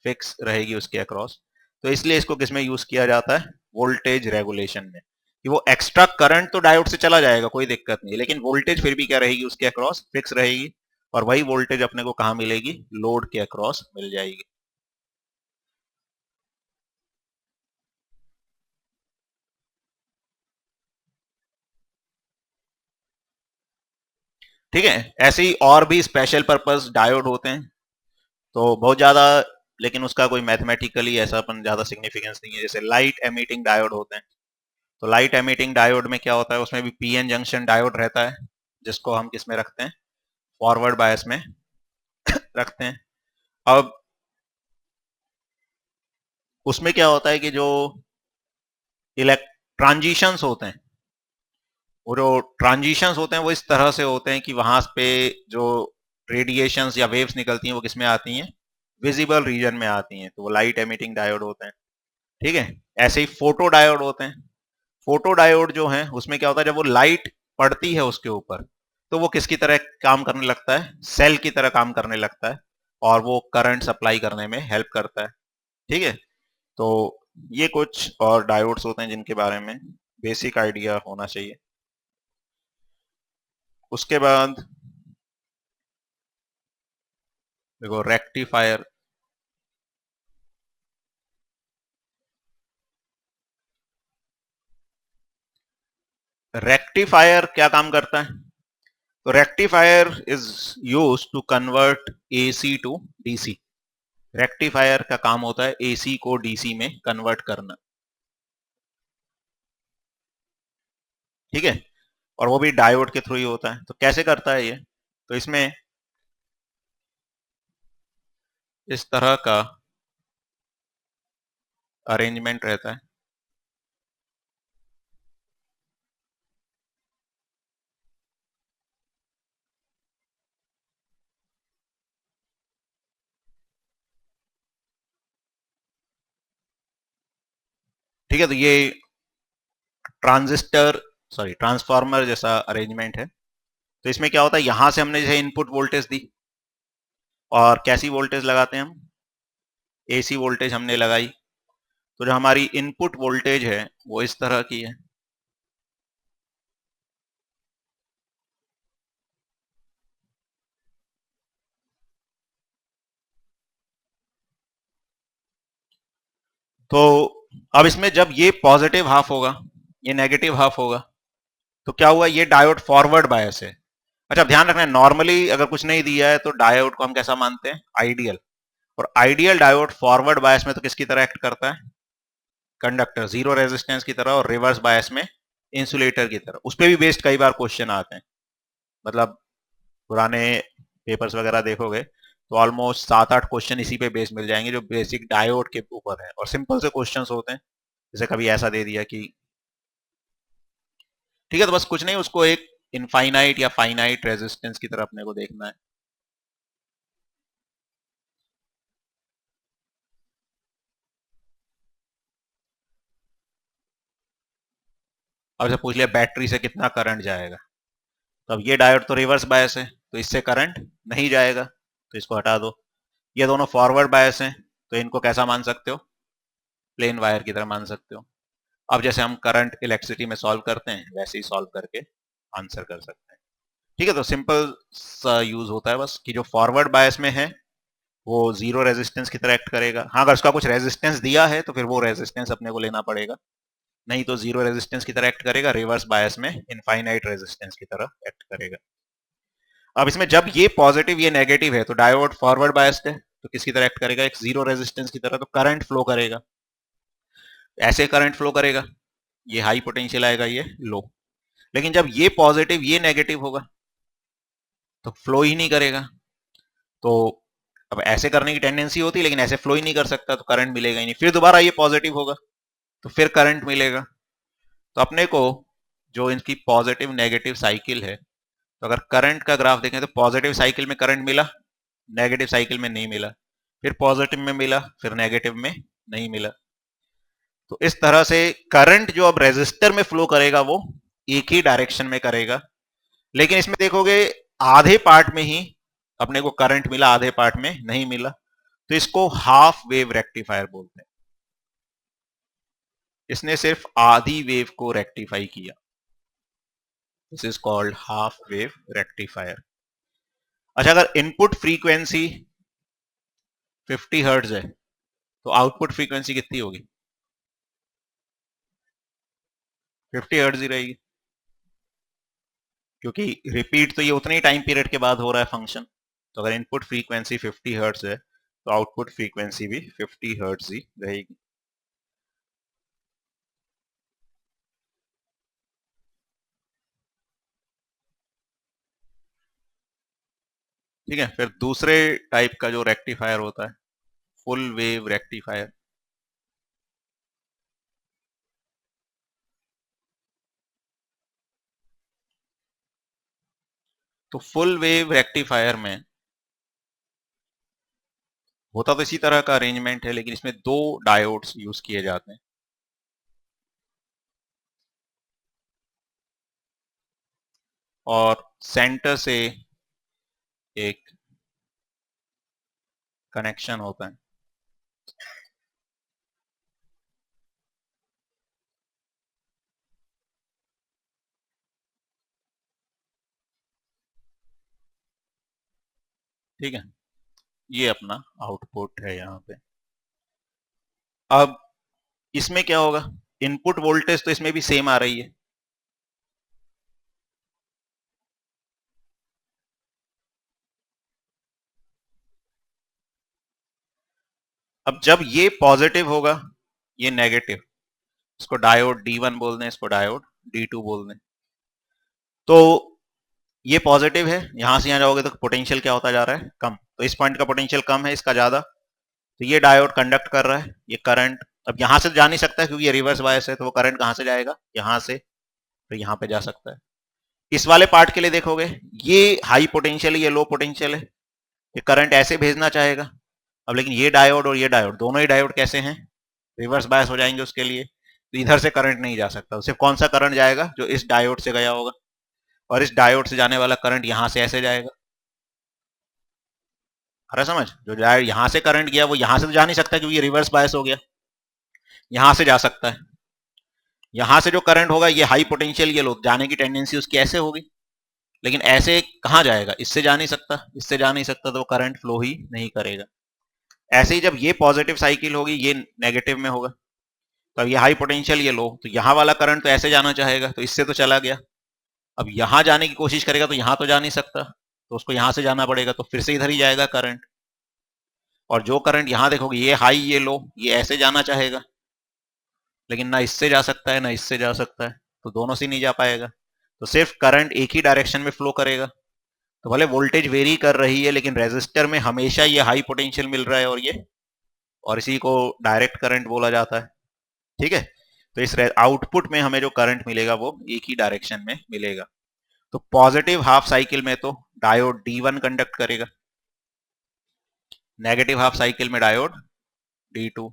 फिक्स रहेगी उसके अक्रॉस। तो इसलिए इसको किसमें यूज किया जाता है, वोल्टेज रेगुलेशन में, कि वो एक्स्ट्रा करंट तो डायोड से चला जाएगा, कोई दिक्कत नहीं, लेकिन वोल्टेज फिर भी क्या रहेगी उसके अक्रॉस, फिक्स रहेगी, और वही वोल्टेज अपने को कहां मिलेगी, लोड के अक्रॉस मिल जाएगी। ठीक है, ऐसे ही और भी स्पेशल पर्पस डायोड होते हैं, तो बहुत ज्यादा, लेकिन उसका कोई मैथमेटिकली ऐसा अपन ज्यादा सिग्निफिकेंस नहीं है। जैसे लाइट एमिटिंग डायोड होते हैं, तो लाइट एमिटिंग डायोड में क्या होता है, उसमें भी पीएन जंक्शन डायोड रहता है, जिसको हम किस में रखते हैं, फॉरवर्ड बायस में रखते हैं। अब उसमें क्या होता है कि जो इलेक्ट ट्रांजिशंस होते हैं, वो जो ट्रांजिशंस होते हैं वो इस तरह से होते हैं कि वहां पे जो रेडिएशंस या वेव्स निकलती हैं वो किसमें आती हैं, विजिबल रीजन में आती हैं, तो वो लाइट एमिटिंग डायोड होते हैं। ठीक है, ऐसे ही फोटो डायोड होते हैं। फोटो डायोड जो है उसमें क्या होता है, जब वो लाइट पड़ती है उसके ऊपर, तो वो किसकी तरह काम करने लगता है, सेल की तरह काम करने लगता है, और वो करंट सप्लाई करने में हेल्प करता है। ठीक है, तो ये कुछ और डायोड्स होते हैं जिनके बारे में बेसिक आइडिया होना चाहिए। उसके बाद देखो रेक्टिफायर, रेक्टिफायर क्या काम करता है, तो rectifier is use to convert AC to DC. Rectifier का काम होता है एसी को डीसी में कन्वर्ट करना। ठीक है, और वो भी डायोड के थ्रू ही होता है। तो कैसे करता है ये, तो इसमें इस तरह का अरेंजमेंट रहता है। ठीक है, तो ये ट्रांजिस्टर, सॉरी ट्रांसफार्मर जैसा अरेंजमेंट है। तो इसमें क्या होता है, यहां से हमने जैसे इनपुट वोल्टेज दी, और कैसी वोल्टेज लगाते हैं हम, एसी वोल्टेज हमने लगाई, तो जो हमारी इनपुट वोल्टेज है वो इस तरह की है। तो अब इसमें जब ये पॉजिटिव हाफ होगा, ये नेगेटिव हाफ होगा, तो क्या हुआ, ये डायोड फॉरवर्ड बायस है। अच्छा, ध्यान रखना है, नॉर्मली अगर कुछ नहीं दिया है तो डायोड को हम कैसा मानते हैं, आइडियल, और आइडियल डायोड फॉरवर्ड बायस में तो किसकी तरह एक्ट करता है, कंडक्टर, जीरो रेजिस्टेंस की तरह, और रिवर्स बायस में इंसुलेटर की तरह। उस पर भी बेस्ड कई बार क्वेश्चन आते हैं, मतलब पुराने पेपर्स वगैरह देखोगे तो ऑलमोस्ट 7-8 क्वेश्चन इसी पे बेस्ड मिल जाएंगे, जो बेसिक डायोड के ऊपर है, और सिंपल से क्वेश्चंस होते हैं। जैसे कभी ऐसा दे दिया कि, ठीक है, तो बस कुछ नहीं, उसको एक इनफाइनाइट या फाइनाइट रेजिस्टेंस की तरह अपने को देखना है। अब से पूछ लिया बैटरी से कितना करंट जाएगा, तो अब ये डायोड तो रिवर्स बायस है तो इससे करंट नहीं जाएगा, तो इसको हटा दो। ये दोनों फॉरवर्ड बायस हैं तो इनको कैसा मान सकते हो, प्लेन वायर की तरह मान सकते हो। अब जैसे हम करंट इलेक्ट्रिसिटी में सॉल्व करते हैं वैसे ही सॉल्व करके आंसर कर सकते हैं। ठीक है, तो सिंपल सा यूज होता है बस कि जो फॉरवर्ड बायस में है वो जीरो रेजिस्टेंस की तरह एक्ट करेगा। हाँ, अगर उसका कुछ रेजिस्टेंस दिया है तो फिर वो रेजिस्टेंस अपने को लेना पड़ेगा, नहीं तो जीरो रेजिस्टेंस की तरह एक्ट करेगा। रिवर्स बायस में इनफाइनाइट रेजिस्टेंस की तरह एक्ट करेगा। अब इसमें जब ये पॉजिटिव ये नेगेटिव है तो डायोड फॉरवर्ड बायस्ड है तो किसकी तरह एक्ट करेगा, एक जीरो रेजिस्टेंस की तरह, तो करंट फ्लो करेगा, ऐसे करंट फ्लो करेगा, ये हाई पोटेंशियल आएगा, ये लो। लेकिन जब ये पॉजिटिव ये नेगेटिव होगा तो फ्लो ही नहीं करेगा। तो अब ऐसे करने की टेंडेंसी होती है लेकिन ऐसे फ्लो ही नहीं कर सकता तो करंट मिलेगा ही नहीं। फिर दोबारा ये पॉजिटिव होगा तो फिर करंट मिलेगा। तो अपने को जो इनकी पॉजिटिव नेगेटिव साइकिल है, तो अगर करंट का ग्राफ देखें तो पॉजिटिव साइकिल में करंट मिला, नेगेटिव साइकिल में नहीं मिला, फिर पॉजिटिव में मिला, फिर नेगेटिव में नहीं मिला। तो इस तरह से करंट जो अब रेजिस्टर में फ्लो करेगा वो एक ही डायरेक्शन में करेगा। लेकिन इसमें देखोगे आधे पार्ट में ही अपने को करंट मिला, आधे पार्ट में नहीं मिला, तो इसको हाफ वेव रेक्टिफायर बोलते हैं। इसने सिर्फ आधी वेव को रेक्टिफाई किया, this is called half wave rectifier. अच्छा, अगर इनपुट फ्रीक्वेंसी 50 हर्ट्ज है तो आउटपुट फ्रीक्वेंसी कितनी होगी, 50 हर्ट्ज ही रहेगी, क्योंकि रिपीट तो ये उतने ही टाइम पीरियड के बाद हो रहा है फंक्शन। तो अगर इनपुट फ्रीक्वेंसी 50 हर्ट्ज है तो आउटपुट फ्रीक्वेंसी भी 50 हर्ट्ज ही रहेगी। ठीक है, फिर दूसरे टाइप का जो रेक्टिफायर होता है फुल वेव रेक्टिफायर। तो फुल वेव रेक्टिफायर में होता तो इसी तरह का अरेंजमेंट है लेकिन इसमें दो डायोड्स यूज किए जाते हैं। और सेंटर से एक कनेक्शन होता है। ठीक है, ये अपना आउटपुट है यहां पे। अब इसमें क्या होगा, इनपुट वोल्टेज तो इसमें भी सेम आ रही है, अब जब ये पॉजिटिव होगा ये नेगेटिव, इसको डायोड D1 बोल दें, इसको डायोड D2 बोल दें। तो ये पॉजिटिव है, यहां से यहां जाओगे तो पोटेंशियल क्या होता जा रहा है, कम। तो इस पॉइंट का पोटेंशियल कम है, इसका ज्यादा, तो ये डायोड कंडक्ट कर रहा है, ये करंट अब यहां से जा नहीं सकता क्योंकि ये रिवर्स बायस है, तो वो करंट कहां से जाएगा, यहां से, तो यहां पे जा सकता है। इस वाले पार्ट के लिए देखोगे ये हाई पोटेंशियल है, ये लो पोटेंशियल है, ये करंट ऐसे भेजना चाहेगा। अब लेकिन ये डायोड और ये डायोड दोनों ही डायोड कैसे हैं, रिवर्स बायस हो जाएंगे उसके लिए, तो इधर से करंट नहीं जा सकता। सिर्फ कौन सा करंट जाएगा, जो इस डायोड से गया होगा, और इस डायोड से जाने वाला करंट यहां से ऐसे जाएगा। अरे समझ, जो डायोड यहां से करंट गया वो यहां से तो जा नहीं सकता क्योंकि रिवर्स बायस हो गया, यहां से जा सकता है। यहां से जो करंट होगा ये हाई पोटेंशियल, ये लो, जाने की टेंडेंसी उसकी ऐसे होगी, लेकिन ऐसे कहां जाएगा, इससे जा नहीं सकता, इससे जा नहीं सकता, तो वो करंट फ्लो ही नहीं करेगा। ऐसे ही जब ये पॉजिटिव साइकिल होगी ये नेगेटिव में होगा, तो अब ये हाई पोटेंशियल ये लो, तो यहां वाला करंट तो ऐसे जाना चाहेगा, तो इससे तो चला गया। अब यहां जाने की कोशिश करेगा तो यहां तो जा नहीं सकता, तो उसको यहां से जाना पड़ेगा, तो फिर से इधर ही जाएगा करंट। और जो करंट यहां देखोगे ये हाई ये लो, ये ऐसे जाना चाहेगा, लेकिन ना इससे जा सकता है ना इससे जा सकता है, तो दोनों से नहीं जा पाएगा, तो सिर्फ करंट एक ही डायरेक्शन में फ्लो करेगा। तो भले वोल्टेज वेरी कर रही है लेकिन रेजिस्टर में हमेशा ये हाई पोटेंशियल मिल रहा है, और इसी को डायरेक्ट करंट बोला जाता है। ठीक है, तो इस आउटपुट में हमें जो करंट मिलेगा वो एक ही डायरेक्शन में मिलेगा। तो पॉजिटिव हाफ साइकिल में तो डायोड D1 कंडक्ट करेगा, नेगेटिव हाफ साइकिल में डायोड D2,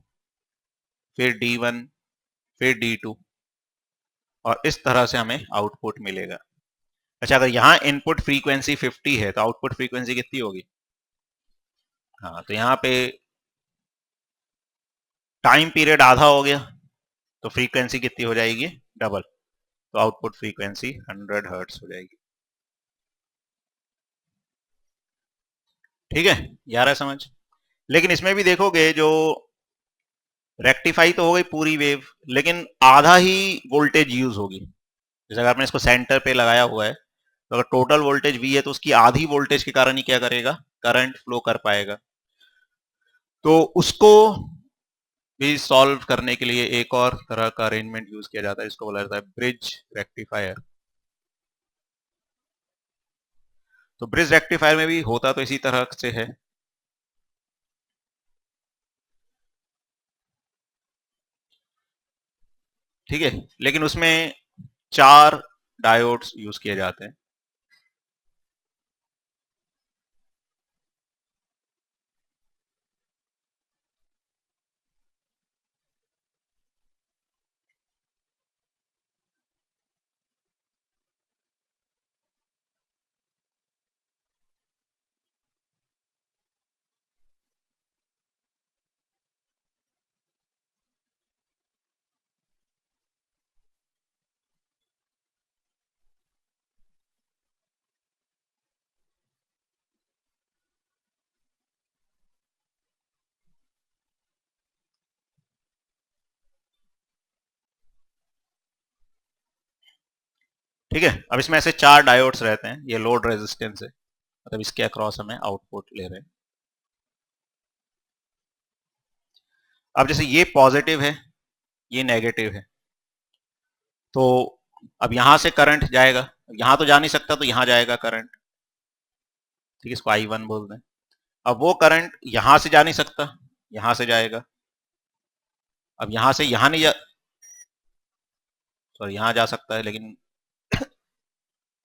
फिर D1, फिर D2, और इस तरह से हमें आउटपुट मिलेगा। अच्छा, अगर यहाँ इनपुट फ्रीक्वेंसी 50 है तो आउटपुट फ्रीक्वेंसी कितनी होगी? हाँ, तो यहाँ पे टाइम पीरियड आधा हो गया तो फ्रीक्वेंसी कितनी हो जाएगी? डबल। तो आउटपुट फ्रीक्वेंसी 100 हर्ट्ज हो जाएगी। ठीक है, ये आ रहा है समझ? लेकिन इसमें भी देखोगे, जो रेक्टिफाई तो हो गई पूरी वेव, लेकिन आधा ही वोल्टेज यूज होगी। जैसे अगर आपने इसको सेंटर पे लगाया हुआ है तो अगर टोटल वोल्टेज V है तो उसकी आधी वोल्टेज के कारण ही क्या करेगा? करंट फ्लो कर पाएगा। तो उसको भी सॉल्व करने के लिए एक और तरह का अरेंजमेंट यूज किया जाता है, इसको बोला जाता है ब्रिज रेक्टिफायर। तो ब्रिज रेक्टिफायर में भी होता तो इसी तरह से है। ठीक है, लेकिन उसमें 4 डायोड्स यूज किए जाते हैं। ठीक है, अब इसमें ऐसे 4 डायोड्स रहते हैं, ये लोड रेजिस्टेंस है, मतलब इसके अक्रॉस हमें आउटपुट ले रहे हैं। अब जैसे ये पॉजिटिव है, ये नेगेटिव है, तो अब यहां से करंट जाएगा, यहां तो जा नहीं सकता तो यहां जाएगा करंट। ठीक है, इसको I1 बोल दें। अब वो करंट यहां से जा नहीं सकता, यहां से जाएगा। अब यहां से यहां नहीं जा, सॉरी, यहां जा सकता है, लेकिन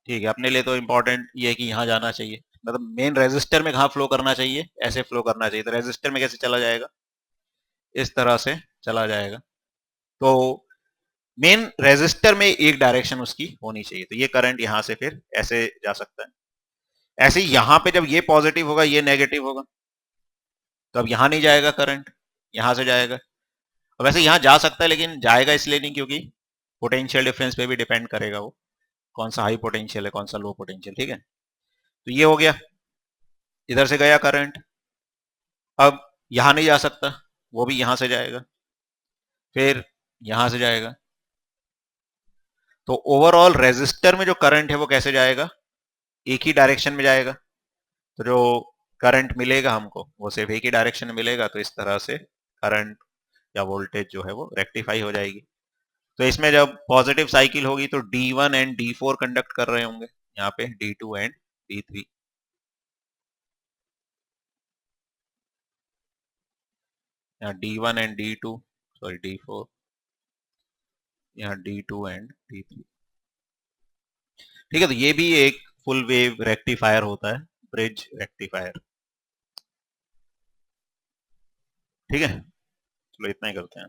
ठीक है, अपने लिए तो इंपॉर्टेंट ये है कि यहां जाना चाहिए, मतलब मेन रेजिस्टर में कहां फ्लो करना चाहिए? ऐसे फ्लो करना चाहिए। तो रेजिस्टर में कैसे चला जाएगा? इस तरह से चला जाएगा। तो मेन रेजिस्टर में एक डायरेक्शन उसकी होनी चाहिए, तो ये करंट यहां से फिर ऐसे जा सकता है। ऐसे ही यहां पे जब ये पॉजिटिव होगा, ये नेगेटिव होगा, तो अब यहां नहीं जाएगा करंट, यहां से जाएगा। अब वैसे यहां जा सकता है, लेकिन जाएगा इसलिए नहीं क्योंकि पोटेंशियल डिफरेंस पे भी डिपेंड करेगा वो, कौन सा हाई पोटेंशियल है, कौन सा लो पोटेंशियल। ठीक है, तो ये हो गया, इधर से गया करंट। अब यहां नहीं जा सकता, वो भी यहां से जाएगा, फिर यहां से जाएगा। तो ओवरऑल रेजिस्टर में जो करंट है वो कैसे जाएगा? एक ही डायरेक्शन में जाएगा। तो जो करंट मिलेगा हमको वो सिर्फ एक ही डायरेक्शन में मिलेगा, तो इस तरह से करंट या वोल्टेज जो है वो रेक्टिफाई हो जाएगी। तो इसमें जब पॉजिटिव साइकिल होगी तो D1 एंड D4 कंडक्ट कर रहे होंगे, यहाँ पे D2 एंड D3। यहाँ D1 and D2, sorry D4, यहाँ D2 एंड D3। ठीक है, तो ये भी एक फुल वेव रेक्टिफायर होता है, ब्रिज रेक्टिफायर। ठीक है, चलो इतना ही करते हैं।